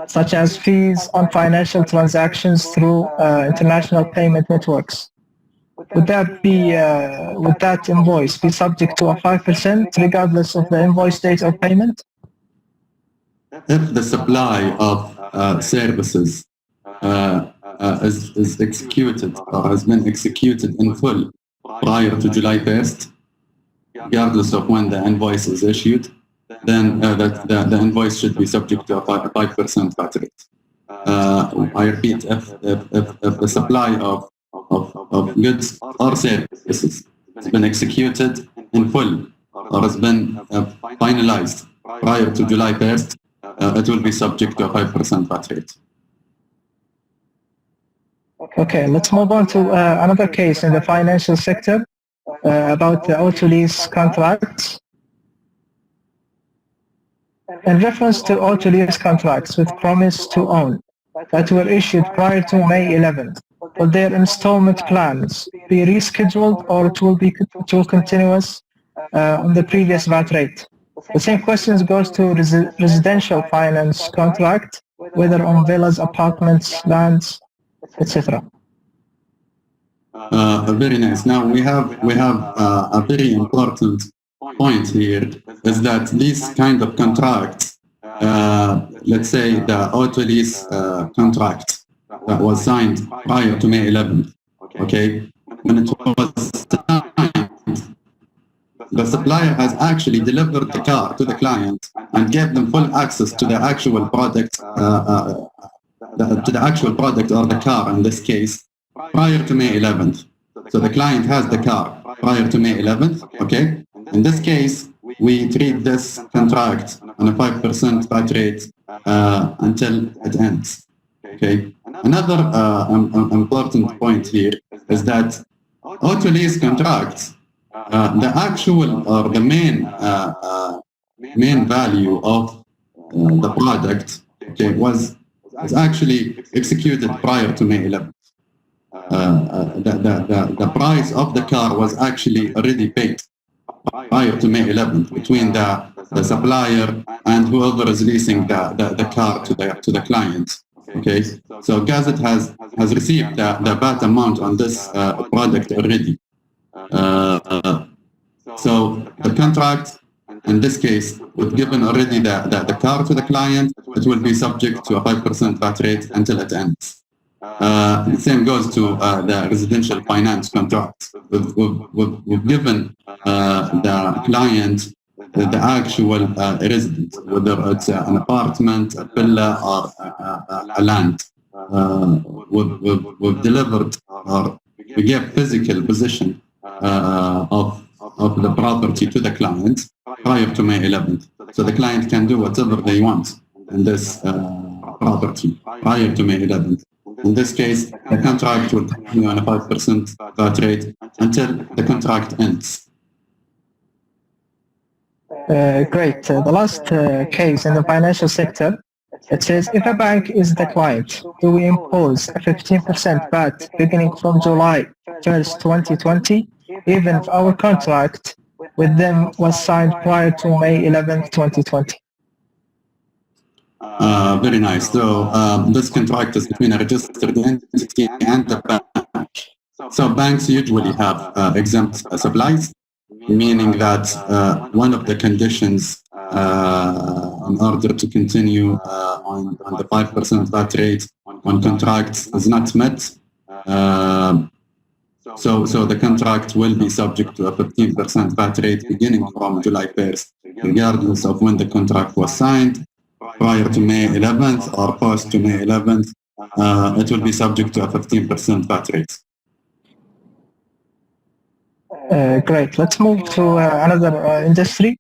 such as fees on financial transactions through international payment networks, would that invoice be subject to a 5% regardless of the invoice date of payment? If the supply of services is executed or has been executed in full prior to July 1st, regardless of when the invoice is issued, then the invoice should be subject to a 5% VAT rate. I repeat, if the supply of goods or services has been executed in full or has been finalized prior to July 1st, it will be subject to a 5% VAT rate. Okay, let's move on to another case in the financial sector about the auto lease contracts. In reference to auto lease contracts with promise to own that were issued prior to May 11th, will their installment plans be rescheduled or it will continuous on the previous VAT rate? The same question goes to residential finance contract, whether on villas, apartments, lands, etc. Very nice. Now we have a very important point here, is that these kind of contracts, let's say the auto lease contract that was signed prior to May 11th, okay, when it was signed, the supplier has actually delivered the car to the client and gave them full access to the actual product, to the actual product or the car in this case, prior to May 11th. So the client has the car prior to May 11th, okay? In this case, we treat this contract on a 5% VAT rate until it ends, okay? Another important point here is that auto lease contracts, the actual or the main value of the product, okay, was actually executed prior to May 11th. The price of the car was actually already paid prior to May 11th between the supplier and whoever is leasing the car to the client. Okay, so Gazette has received the VAT amount on this product already. So the contract in this case, with given already the car to the client, it will be subject to a 5% VAT rate until it ends. The same goes to the residential finance contract. We've given the client the actual residence, whether it's an apartment, a villa, or a land. We've delivered, or we gave physical possession of the property to the client prior to May 11th. So the client can do whatever they want in this property prior to May 11th. In this case, the contract will continue on a 5% VAT rate until the contract ends. Great. The last case in the financial sector, it says, if a bank is the client, do we impose a 15% VAT beginning from July 1st, 2020, even if our contract with them was signed prior to May 11th, 2020? Very nice. So this contract is between a registered entity and the bank. So banks usually have exempt supplies, meaning that one of the conditions in order to continue on the 5% VAT rate on contracts is not met. So the contract will be subject to a 15% VAT rate beginning from July 1st, regardless of when the contract was signed, prior to May 11th or post to May 11th, it will be subject to a 15% VAT rate. Great. Let's move to another industry.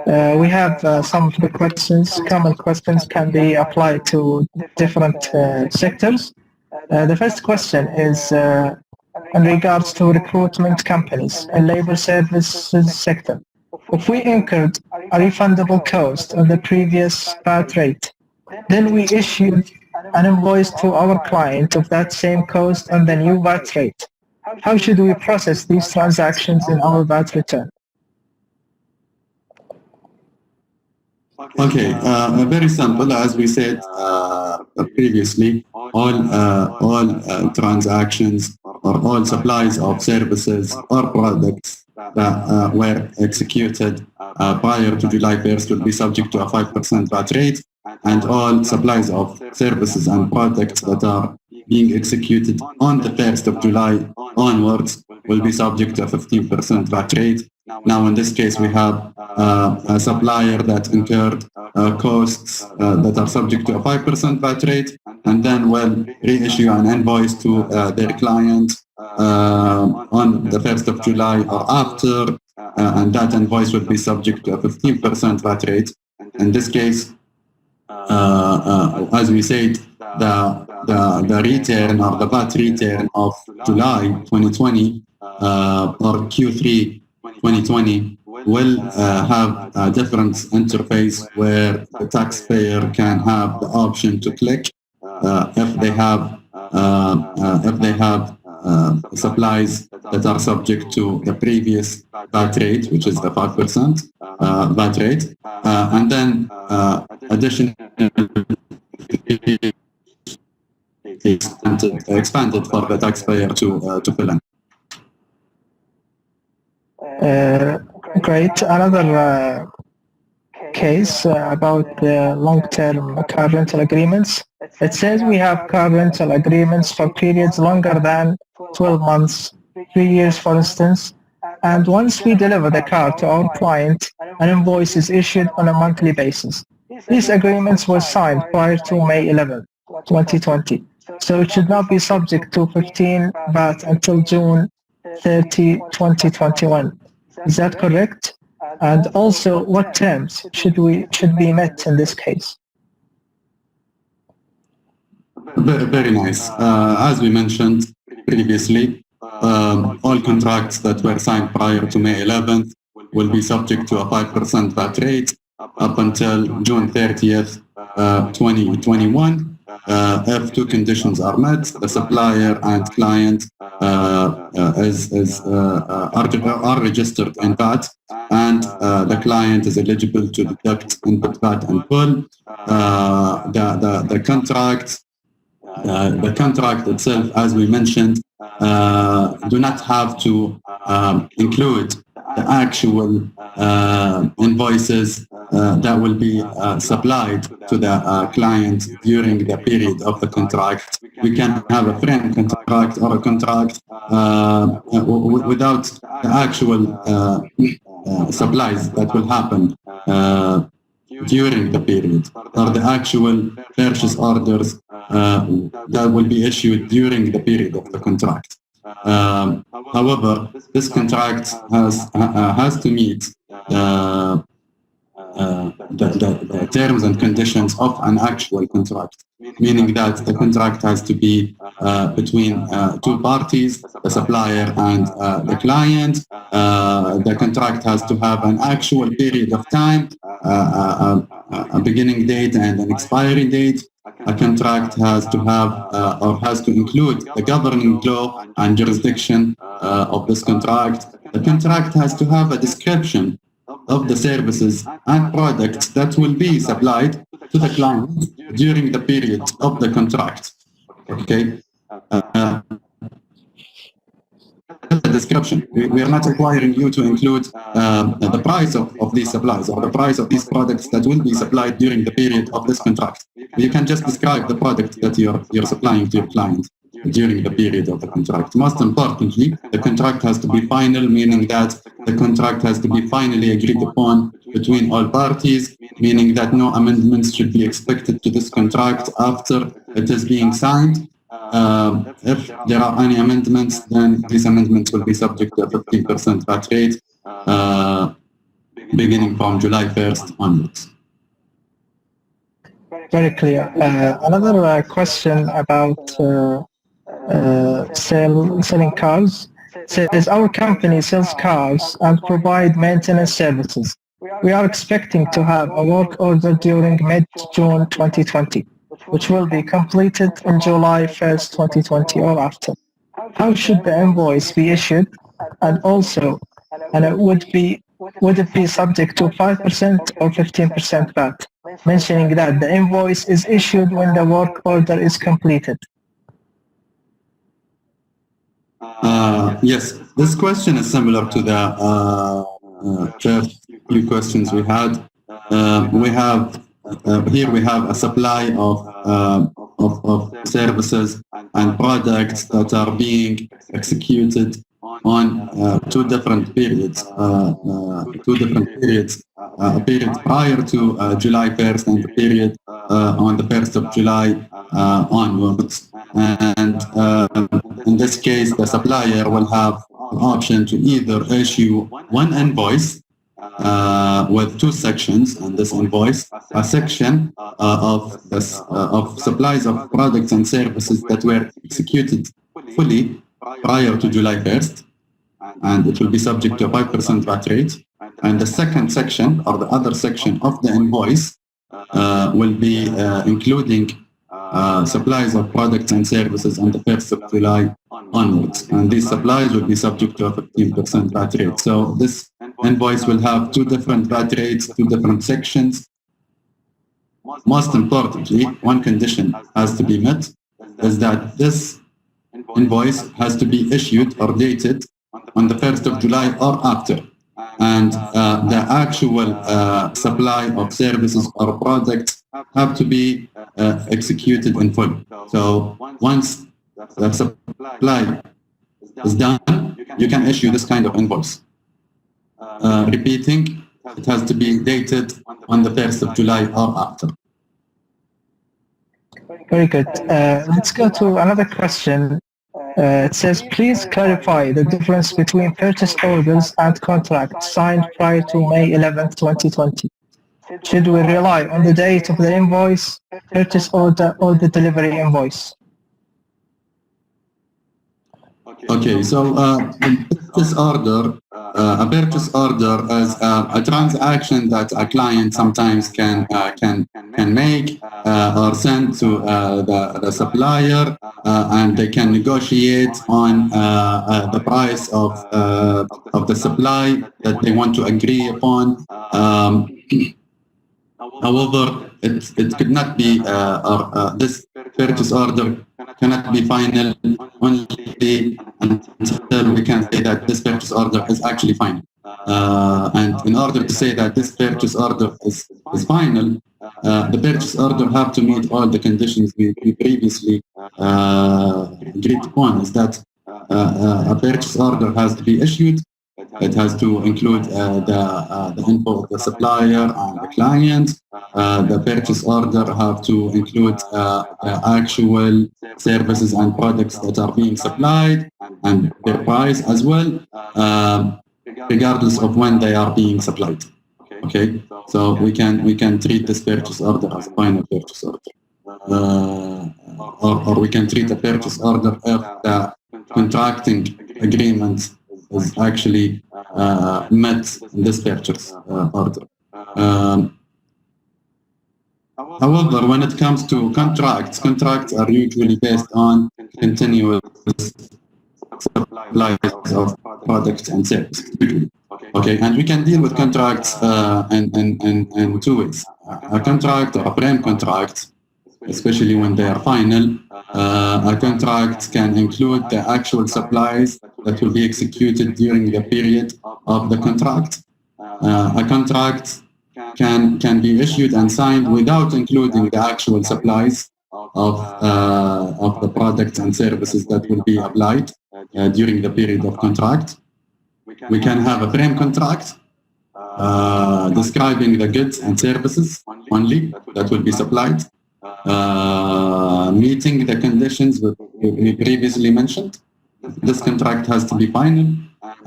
We have some of the questions, common questions can be applied to different sectors. The first question is in regards to recruitment companies and labor services sector. If we incurred a refundable cost on the previous VAT rate, then we issued an invoice to our client of that same cost on the new VAT rate. How should we process these transactions in our VAT return? Okay, very simple. As we said previously, all transactions or all supplies of services or products that were executed prior to July 1st will be subject to a 5% VAT rate. and all supplies of services and products that are being executed on the 1st of July onwards will be subject to a 15% VAT rate. Now, in this case, we have a supplier that incurred costs that are subject to a 5% VAT rate, and then will reissue an invoice to their client on the 1st of July or after, and that invoice will be subject to a 15% VAT rate. In this case, as we said, the return or the VAT return of July 2020 or Q3 2020 will have a different interface where the taxpayer can have the option to click if they have supplies that are subject to the previous VAT rate, which is the 5% VAT rate, and then additional expanded for the taxpayer to fill in. Great. Another case about the long-term car rental agreements. It says we have car rental agreements for periods longer than 12 months, 3 years for instance, and once we deliver the car to our client, an invoice is issued on a monthly basis. These agreements were signed prior to May 11, 2020, so it should not be subject to 15 VAT until June 30, 2021. Is that correct? And also, what terms should be met in this case? Very nice. As we mentioned previously, all contracts that were signed prior to May 11th will be subject to a 5% VAT rate up until June 30th, 2021. If two conditions are met, the supplier and client are registered in VAT, and the client is eligible to deduct input VAT in full. The contract itself, as we mentioned, do not have to include the actual invoices that will be supplied to the client during the period of the contract. We can have a frame contract or a contract without the actual supplies that will happen during the period, or the actual purchase orders that will be issued during the period of the contract. However, this contract has to meet the terms and conditions of an actual contract, meaning that the contract has to be between two parties, the supplier and the client. The contract has to have an actual period of time, a beginning date and an expiry date. A contract has to have or has to include the governing law and jurisdiction of this contract. The contract has to have a description of the services and products that will be supplied to the client during the period of the contract. Okay. The description. We are not requiring you to include the price of these supplies or the price of these products that will be supplied during the period of this contract. You can just describe the product that you're supplying to your client during the period of the contract. Most importantly, the contract has to be final, meaning that the contract has to be finally agreed upon between all parties, meaning that no amendments should be expected to this contract after it is being signed. If there are any amendments, then these amendments will be subject to a 15% VAT rate beginning from July 1st onwards. Very clear. Another question about selling cars. Says our company sells cars and provide maintenance services. We are expecting to have a work order during mid-June 2020, which will be completed in July 1st, 2020 or after. How should the invoice be issued? And also, would it be subject to 5% or 15% VAT? Mentioning that the invoice is issued when the work order is completed. Yes, this question is similar to the first few questions we had. We have here we have a supply of services and products that are being executed on two different periods, a period prior to July 1st and a period on the 1st of July onwards. And in this case, the supplier will have the option to either issue one invoice with two sections in this invoice, a section of supplies of products and services that were executed fully prior to July 1st, and it will be subject to a 5% VAT rate. And the second section, or the other section of the invoice, will be including supplies of products and services on the 1st of July onwards. And these supplies will be subject to a 15% VAT rate. So this invoice will have two different VAT rates, two different sections. Most importantly, one condition has to be met, is that this invoice has to be issued or dated on the 1st of July or after. And the actual supply of services or products have to be executed in full. So once the supply is done, you can issue this kind of invoice. Repeating, it has to be dated on the 1st of July or after. Very good. Let's go to another question. It says, please clarify the difference between purchase orders and contracts signed prior to May 11, 2020. Should we rely on the date of the invoice, purchase order, or the delivery invoice? Okay, so a purchase order is a transaction that a client sometimes can make or send to the supplier, and they can negotiate on the price of the supply that they want to agree upon. However, it could not be, this purchase order cannot be final only until we can say that this purchase order is actually final. And in order to say that this purchase order is final, the purchase order have to meet all the conditions we previously agreed upon. Is that a purchase order has to be issued. It has to include the info of the supplier and the client. The purchase order have to include the actual services and products that are being supplied and their price as well, regardless of when they are being supplied. Okay, so we can treat this purchase order as a final purchase order, or we can treat a purchase order if the contracting agreement is actually met in this purchase order. However, when it comes to contracts are usually based on continuous supplies of products and services. Okay, and we can deal with contracts in two ways. A contract or a frame contract, especially when they are final. A contract can include the actual supplies that will be executed during the period of the contract. A contract can be issued and signed without including the actual supplies of the products and services that will be applied during the period of contract. We can have a frame contract describing the goods and services only that will be supplied, meeting the conditions that we previously mentioned. This contract has to be final,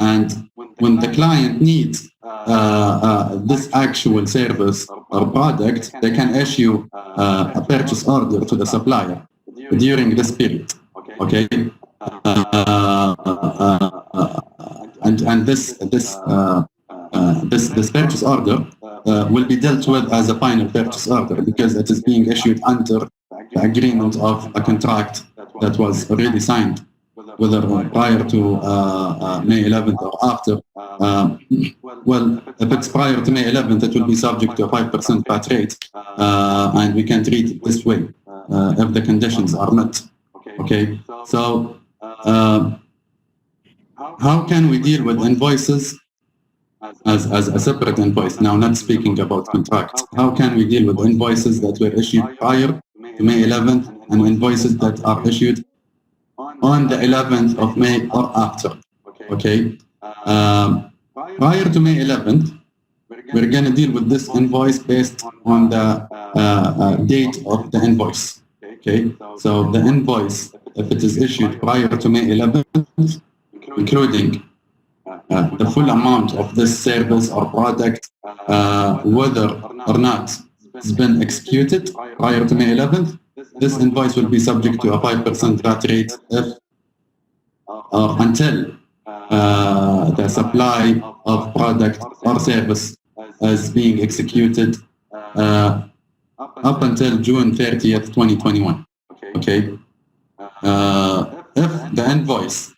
and when the client needs this actual service or product, they can issue a purchase order to the supplier during this period. Okay, and this purchase order will be dealt with as a final purchase order because it is being issued under the agreement of a contract that was already signed, whether prior to May 11th or after. Well, if it's prior to May 11th, it will be subject to a 5% VAT rate, and we can treat it this way if the conditions are met. Okay, so how can we deal with invoices as a separate invoice. Now, not speaking about contracts. How can we deal with invoices that were issued prior to May 11th and invoices that are issued on the 11th of May or after? Okay. Prior to May 11th, we're going to deal with this invoice based on the date of the invoice. Okay. So the invoice, if it is issued prior to May 11th, including the full amount of this service or product, whether or not it's been executed prior to May 11th, this invoice will be subject to a 5% VAT rate if until the supply of product or service is being executed up until June 30th, 2021. Okay. If the invoice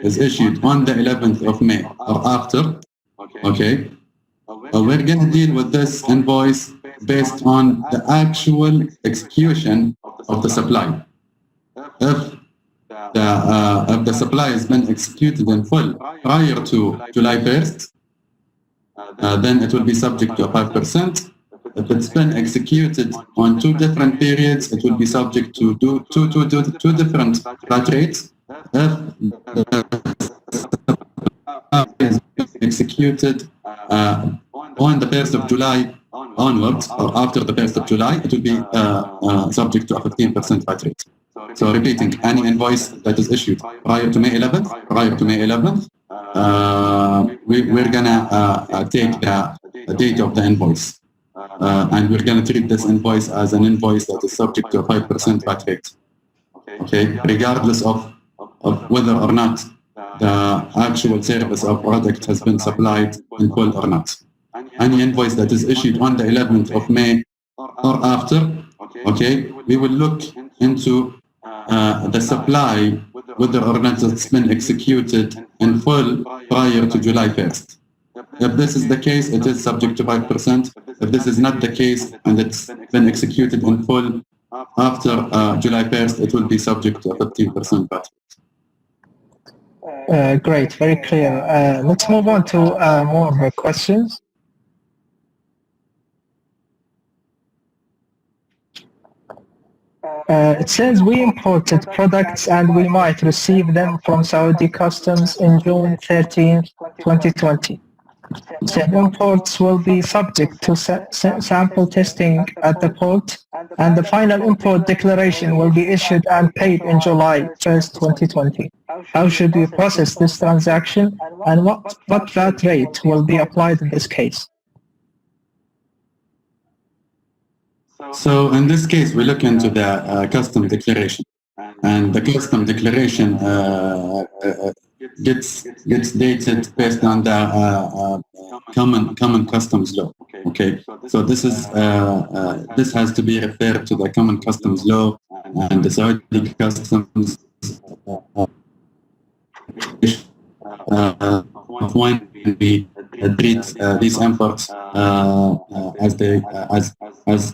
is issued on the 11th of May or after, okay, we're going to deal with this invoice based on the actual execution of the supply. If the supply has been executed in full prior to July 1st, then it will be subject to a 5%. If it's been executed on two different periods, it will be subject to two different VAT rates. If is executed on the 1st of July onwards, or after the 1st of July, it will be subject to a 15% VAT rate. So repeating, any invoice that is issued prior to May 11th, we're gonna take the date of the invoice. And we're going to treat this invoice as an invoice that is subject to a 5% VAT rate. Okay, regardless of whether or not the actual service or product has been supplied in full or not. Any invoice that is issued on the 11th of May or after, okay, we will look into the supply, whether or not it's been executed in full prior to July 1st. If this is the case, it is subject to 5%. If this is not the case and it's been executed in full after July 1st, it will be subject to a 15% VAT. Great, very clear. Let's move on to more questions. It says we imported products and we might receive them from Saudi customs in June 13, 2020. Said imports will be subject to sample testing at the port, and the final import declaration will be issued and paid in July 1st, 2020. How should we process this transaction, and what VAT rate will be applied in this case? So in this case, we look into the custom declaration, and the custom declaration gets dated based on the common customs law. Okay, so this is this has to be referred to the common customs law and the Saudi customs when we treat these imports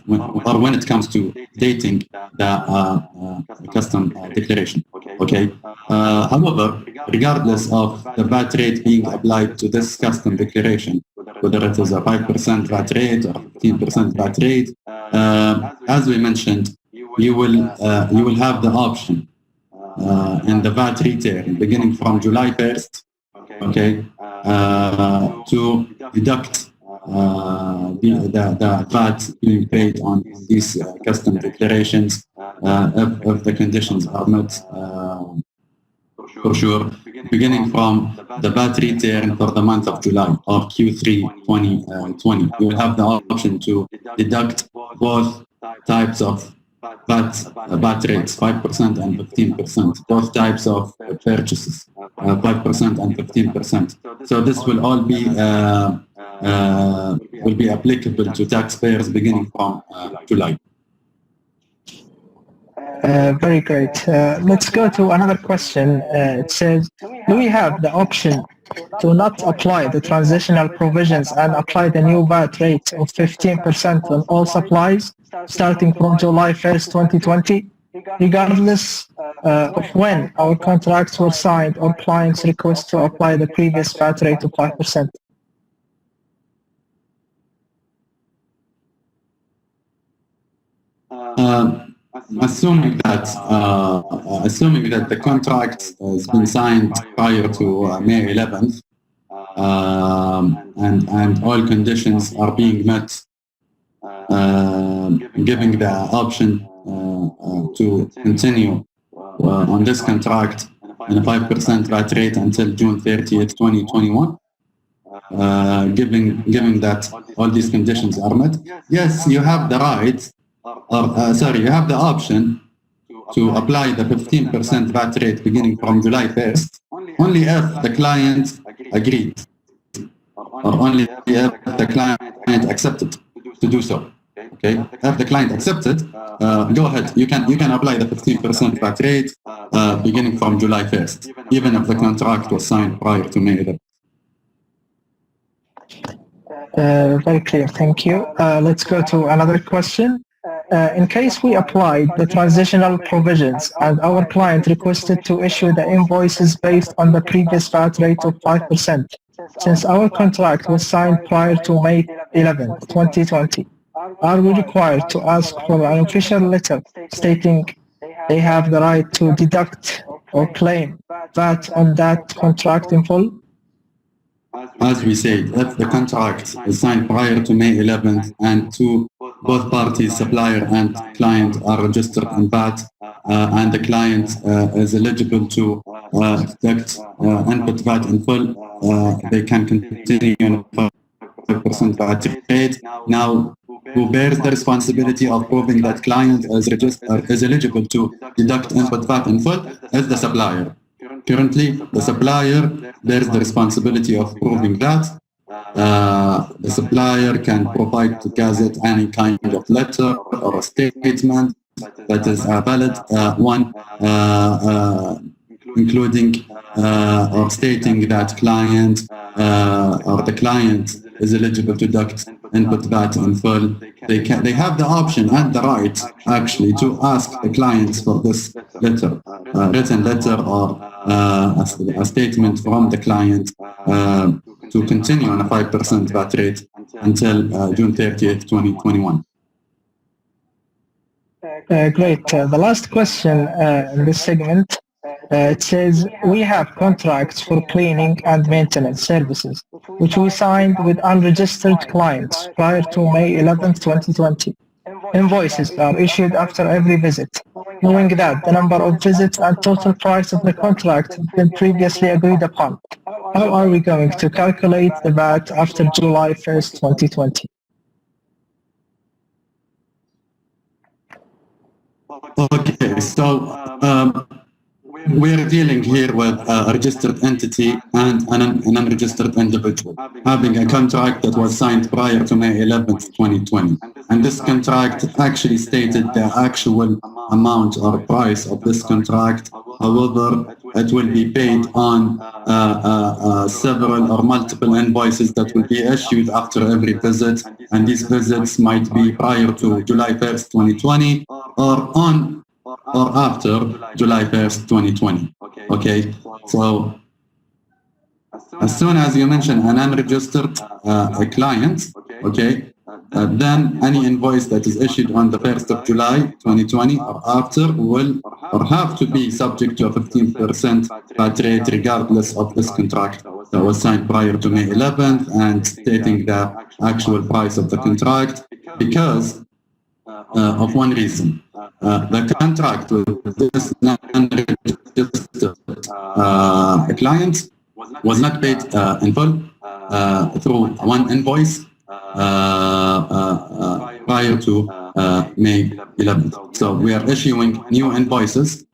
when it comes to dating the custom declaration. Okay. However, regardless of the VAT rate being applied to this custom declaration, whether it is a 5% VAT rate or 15% VAT rate, as we mentioned, you will have the option in the VAT return beginning from July 1st, okay, to deduct the VAT being paid on these custom declarations if the conditions are met for sure, beginning from the VAT return for the month of July or Q3 2020. You will have the option to deduct both types of VAT rates, 5% and 15%, both types of purchases, 5% and 15%. So this will all be applicable to taxpayers beginning from July. Very great. Let's go to another question. It says, do we have the option to not apply the transitional provisions and apply the new VAT rate of 15% on all supplies starting from July 1st, 2020, regardless of when our contracts were signed or clients request to apply the previous VAT rate of 5%? assuming that the contract has been signed prior to May 11th, and all conditions are being met, giving the option to continue on this contract in a 5% VAT rate until June 30th, 2021. Given that all these conditions are met, yes, you have the right, you have the option to apply the 15% VAT rate beginning from July 1st, only if the client agreed, or only if the client accepted to do so. Okay, if the client accepted, go ahead. You can apply the 15% VAT rate beginning from July 1st, even if the contract was signed prior to May 11th. Very clear, thank you. Let's go to another question. In case we applied the transitional provisions and our client requested to issue the invoices based on the previous VAT rate of 5%, since our contract was signed prior to May 11, 2020, are we required to ask for an official letter stating they have the right to deduct or claim VAT on that contract in full? As we said, if the contract is signed prior to May 11th and both parties, supplier and client, are registered in VAT, and the client is eligible to deduct input VAT in full, they can continue on 5% VAT rate. Now, who bears the responsibility of proving that client is eligible to deduct input VAT in full is the supplier. Currently, the supplier bears the responsibility of proving that. The supplier can provide to Gazette any kind of letter or a statement that is a valid one, including or stating that client or the client is eligible to deduct input VAT in full. They have the option and the right actually to ask the clients for this letter, written letter or a statement from the client to continue on a 5% VAT rate until June 30th, 2021. Great. The last question in this segment, it says, we have contracts for cleaning and maintenance services, which we signed with unregistered clients prior to May 11, 2020. Invoices are issued after every visit, knowing that the number of visits and total price of the contract have been previously agreed upon. How are we going to calculate the VAT after July 1st, 2020? Okay, so we're dealing here with a registered entity and an unregistered individual having a contract that was signed prior to May 11th, 2020. And this contract actually stated the actual amount or price of this contract. However, it will be paid on several or multiple invoices that will be issued after every visit. And these visits might be prior to July 1st, 2020 or on or after July 1st, 2020. Okay, so as soon as you mention an unregistered client, okay, then any invoice that is issued on the 1st of July 2020 or after will or have to be subject to a 15% VAT rate regardless of this contract that was signed prior to May 11th and stating the actual price of the contract because of one reason. The contract with this unregistered client was not paid in full through one invoice prior to May 11th. So we are issuing new invoices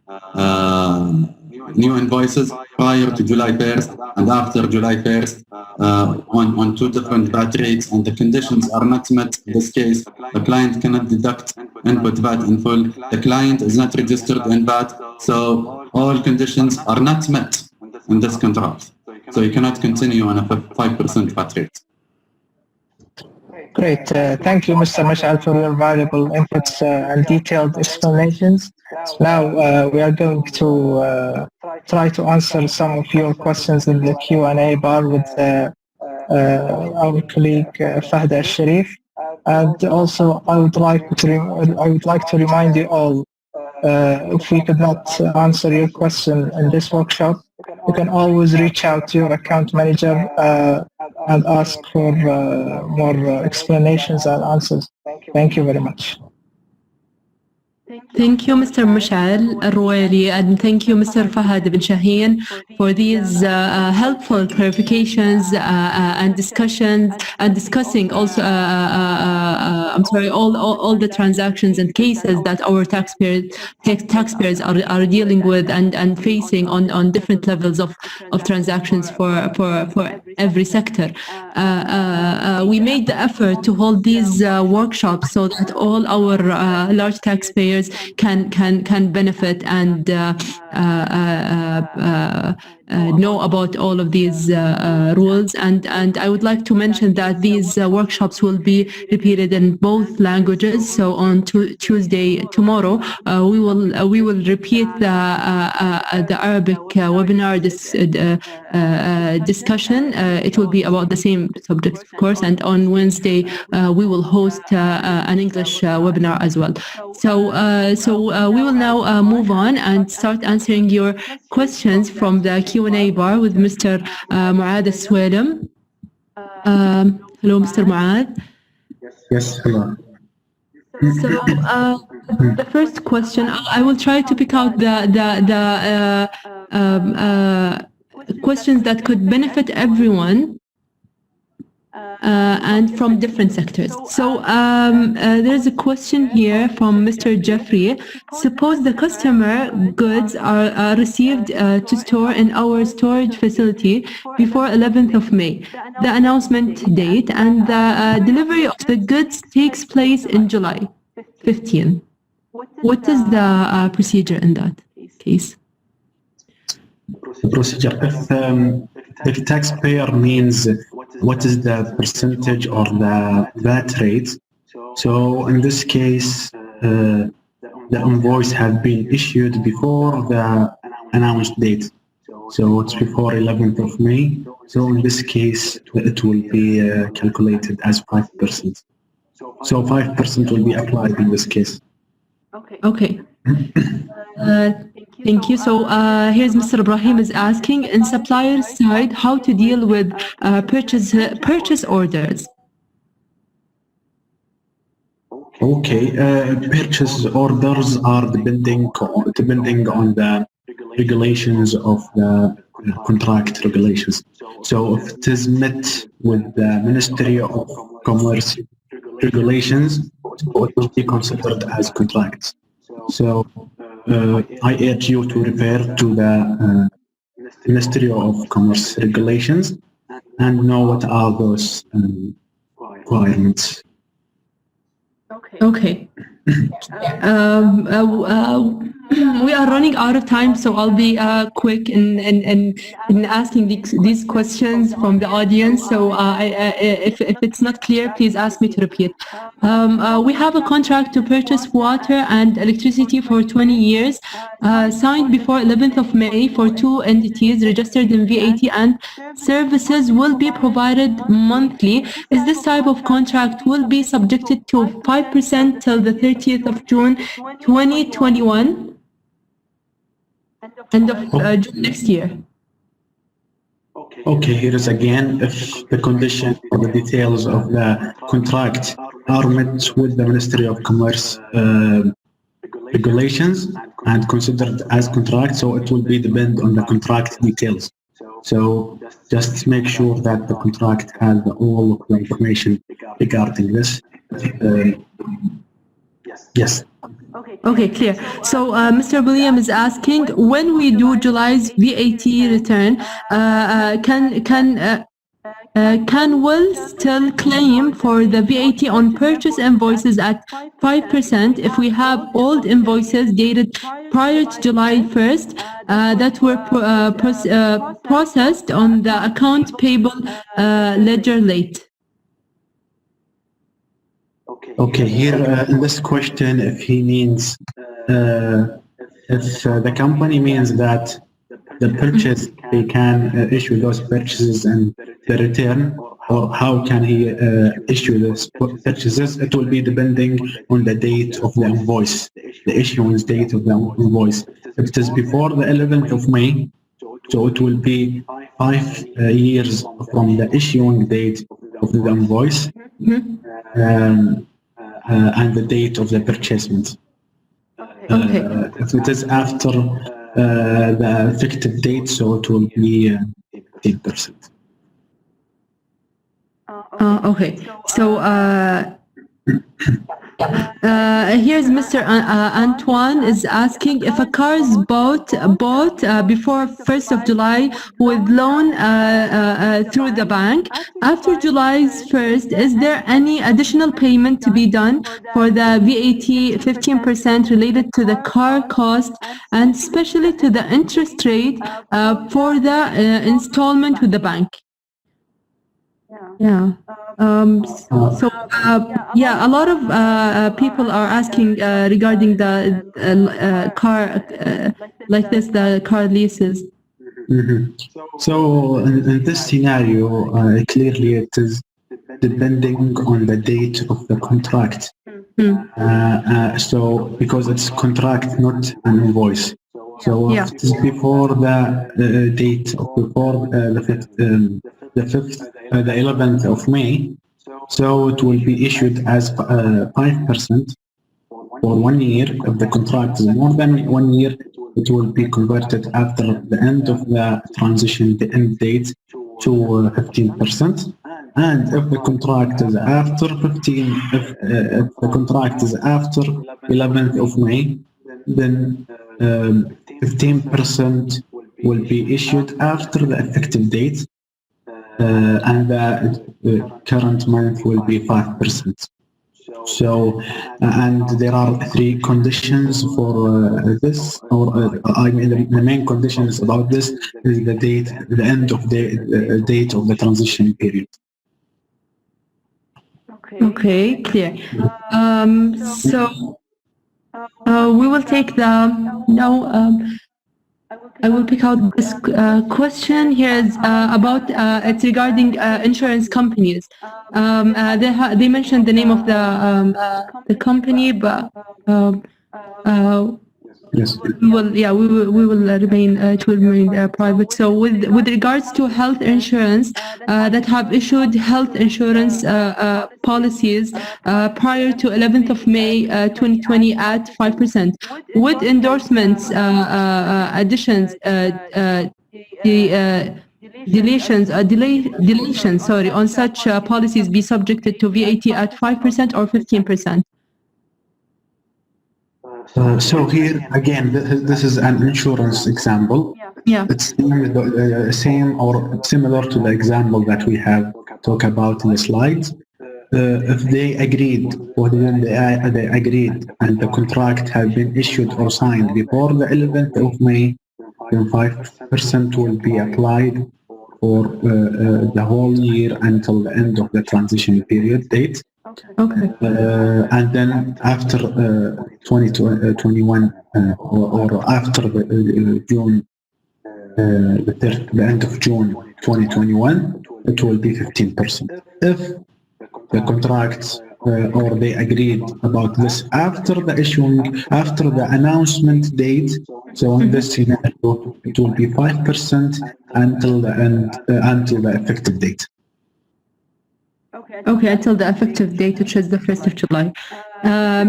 prior to July 1st and after July 1st on two different VAT rates, and the conditions are not met. In this case, the client cannot deduct input VAT in full. The client is not registered in VAT, so all conditions are not met in this contract. So you cannot continue on a 5% VAT rate. Great. Thank you, Mr. Mash'al, for your valuable inputs and detailed explanations. Now we are going to try to answer some of your questions in the Q&A bar with our colleague Fahd al-Sharif. And also, I would like to remind you all, if we could not answer your question in this workshop, you can always reach out to your account manager and ask for more explanations and answers. Thank you very much. Thank you, Mr. Mashal Arwali, and thank you, Mr. Fahad bin Shaheen, for these helpful clarifications and discussions, and discussing also, all the transactions and cases that our taxpayers are dealing with and facing on different levels of transactions for every sector. We made the effort to hold these workshops so that all our large taxpayers can benefit and know about all of these rules. And I would like to mention that these workshops will be repeated in both languages. So on Tuesday, tomorrow, we will repeat the Arabic webinar discussion. It will be about the same subject, of course. And on Wednesday, we will host an English webinar as well. So we will now move on and start answering your questions from the Q&A bar with Mr. Muad Al-Swalim. Hello, Mr. Muad. Yes, hello. So the first question, I will try to pick out the questions that could benefit everyone. And from different sectors. So there's a question here from Mr. Jeffrey. Suppose the customer goods are received to store in our storage facility before 11th of May, the announcement date, and the delivery of the goods takes place in July 15. What is the procedure in that case? The procedure, if taxpayer means what is the percentage or the VAT rate. So in this case, the invoice has been issued before the announced date. So it's before 11th of May. So in this case, it will be calculated as 5%. So 5% will be applied in this case. Okay. Thank you. So here's Mr. Ibrahim is asking, in supplier's side, how to deal with purchase orders? Okay, purchase orders are depending on the regulations of the contract regulations. So if it is met with the Ministry of Commerce regulations, it will be considered as contracts. So I urge you to refer to the Ministry of Commerce regulations and know what are those requirements. Okay. We are running out of time, so I'll be quick in asking these questions from the audience. So if it's not clear, please ask me to repeat. We have a contract to purchase water and electricity for 20 years, signed before 11th of May for 2 entities registered in VAT, and services will be provided monthly. Is this type of contract will be subjected to 5% till the 30th of June 2021? End of June next year. Okay, here is again, if the condition or the details of the contract are met with the Ministry of Commerce regulations and considered as contract, so it will be depend on the contract details. So just make sure that the contract has all of the information regarding this. Yes. Okay, clear. So Mr. William is asking, when we do July's VAT return, can we still claim for the VAT on purchase invoices at 5% if we have old invoices dated prior to July 1st that were processed on the account payable ledger late? Okay, here in this question, if he means, if the company means that the purchase, they can issue those purchases and the return or how can he issue this, such as this, it will be depending on the date of the invoice, the issuance date of the invoice. If it is before the 11th of May, so it will be 5 years from the issuing date of the invoice and the date of the purchasement. If it is after the effective date, so it will be 10%. Okay, so here's Mr. Antoine is asking if a car is bought before 1st of July with loan through the bank. After July 1st, is there any additional payment to be done for the VAT 15% related to the car cost and especially to the interest rate for the installment with the bank? Yeah. A lot of people are asking regarding the car, like this, the car leases. So in this scenario, clearly it is depending on the date of the contract. So because it's contract, not an invoice. So if it is before the date of before the 11th of May, so it will be issued as 5% for 1 year. If the contract is more than 1 year, it will be converted after the end of the transition, the end date, to 15%. And if the contract is after 11th of May, then 15% will be issued after the effective date. And the current month will be 5%. So, and there are 3 conditions for this, or I mean, the main conditions about this is the date, the end of the date of the transition period. Okay, clear. So we will take the I will pick out this question here is about it's regarding insurance companies. They mentioned the name of the company, but yes, we will remain private. So with regards to health insurance that have issued health insurance policies prior to 11th of May 2020 at 5%, would endorsements, additions, deletions on such policies be subjected to VAT at 5% or 15%? So here again, this is an insurance example. Yeah. It's same or similar to the example that we have talked about in the slides. If they agreed, or when they agreed, and the contract had been issued or signed before the 11th of May, then 5% will be applied for the whole year until the end of the transition period date. Okay. And then after 2021 or after the June, the end of June 2021, it will be 15%. If the contracts or they agreed about this after the after the announcement date, so in this scenario, it will be 5% until the end, until the effective date. Okay, until the effective date, which is the 1st of July.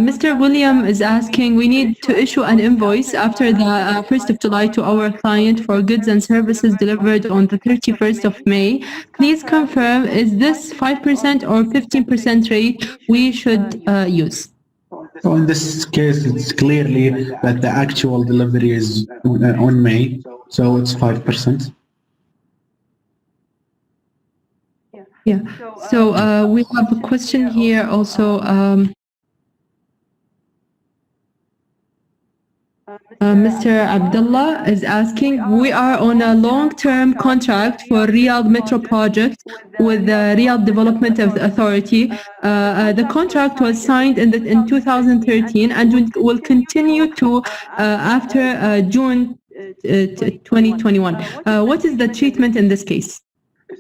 Mr. William is asking, we need to issue an invoice after the 1st of July to our client for goods and services delivered on the 31st of May. Please confirm, is this 5% or 15% rate we should use? So in this case, it's clearly that the actual delivery is on May, so it's 5%. Yeah. So we have a question here also. Mr. Abdullah is asking, we are on a long-term contract for Riyadh Metro project with the Riyadh Development Authority. The contract was signed in 2013 and will continue to after June 2021. What is the treatment in this case?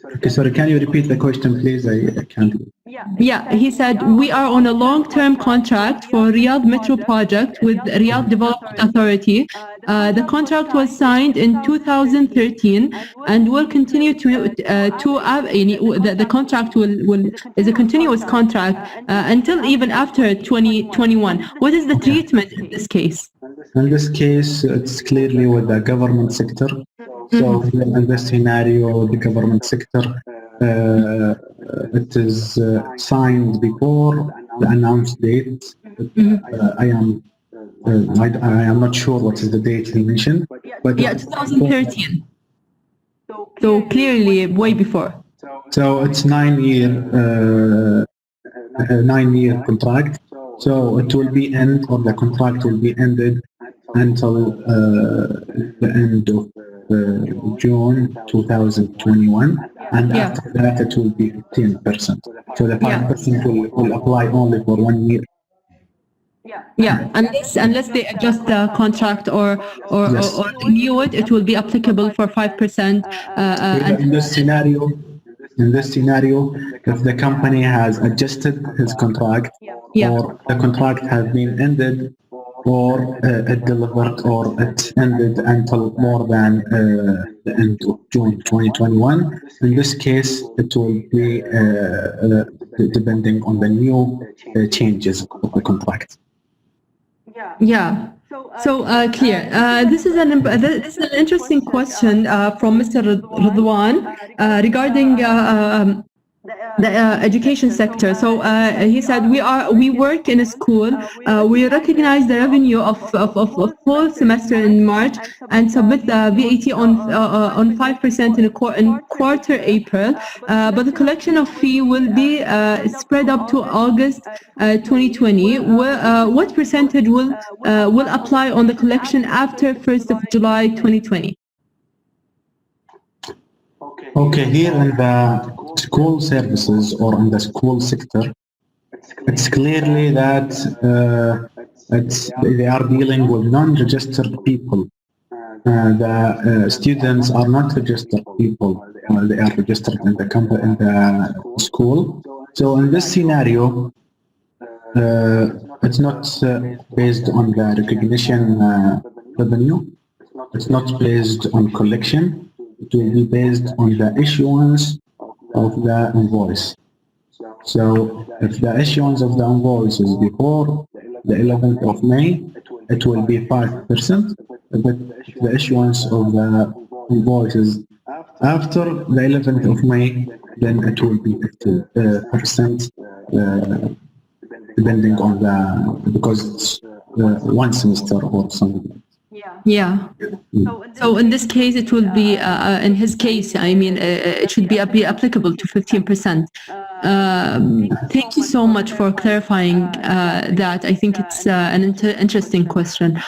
Okay, sorry, can you repeat the question, please? I can't. Yeah, he said, we are on a long-term contract for Riyadh Metro project with Riyadh Development Authority. The contract was signed in 2013 and will continue the contract is a continuous contract until even after 2021. What is the treatment in this case? In this case, it's clearly with the government sector. So in this scenario, the government sector, it is signed before the announced date. I am not sure what is the date he mentioned. But yeah, 2013. So clearly way before. So it's 9-year contract. So it will be the contract will be ended until the end of June 2021, and after that it will be 10%. So the 5% will apply only for 1 year. Yeah, unless they adjust the contract or renew it, it will be applicable for 5%. In this scenario, if the company has adjusted his contract, or the contract has been ended, or it delivered, or it ended until more than the end of June 2021, in this case, it will be depending on the new changes of the contract. Yeah. So clear. This is an interesting question from Mr. Ridwan regarding the education sector. So he said, we work in a school. We recognize the revenue of full semester in March and submit the VAT on 5% in quarter April. But the collection of fee will be spread up to August 2020. What percentage will apply on the collection after 1st of July 2020? Okay, here in the school services or in the school sector, it's clearly that they are dealing with non-registered people. The students are not registered people. They are registered in the school. So in this scenario, it's not based on the recognition revenue. It's not based on collection. It will be based on the issuance of the invoice. So if the issuance of the invoice is before the 11th of May, it will be 5%. But if the issuance of the invoice is after the 11th of May, then it will be 50%, depending on because it's one semester or something. Yeah. So in this case, it will be, in his case, I mean, it should be applicable to 15%. Thank you so much for clarifying that. I think it's an interesting question.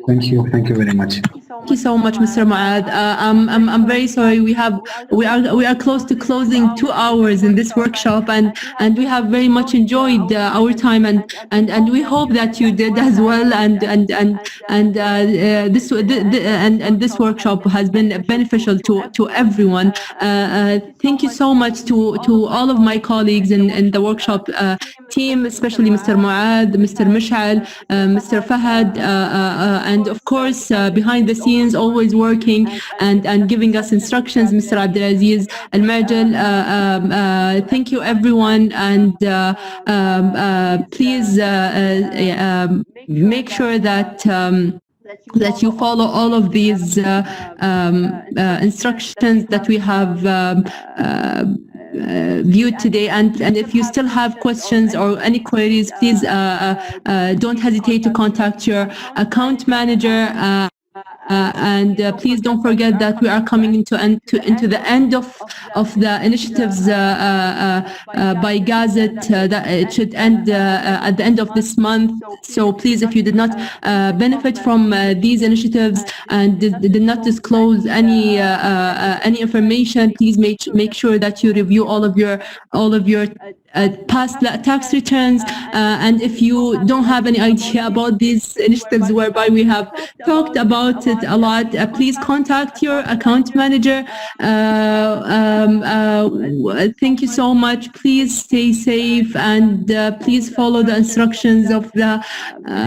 Thank you very much. Thank you so much, Mr. Muad. I'm very sorry. We are close to closing 2 hours in this workshop, and we have very much enjoyed our time, and we hope that you did as well. This workshop has been beneficial to everyone. Thank you so much to all of my colleagues in the workshop team, especially Mr. Muad, Mr. Mishal, Mr. Fahad, and of course behind the scenes always working and giving us instructions, Mr. Abdulaziz Al-Majal. Thank you everyone, and please make sure that you follow all of these instructions that we have viewed today, and if you still have questions or any queries, please don't hesitate to contact your account manager, and please don't forget that we are coming into the end of the initiatives by Gazette, that it should end at the end of this month. So please, if you did not benefit from these initiatives and did not disclose any information, please make sure that you review all of your past tax returns. And if you don't have any idea about these initiatives whereby we have talked about it a lot, please contact your account manager. Thank you so much. Please stay safe, and please follow the instructions of the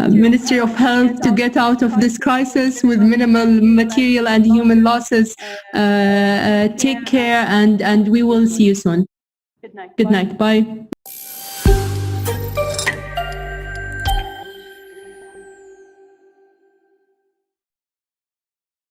Ministry of Health to get out of this crisis with minimal material and human losses. Take care, and we will see you soon. Good night. Bye.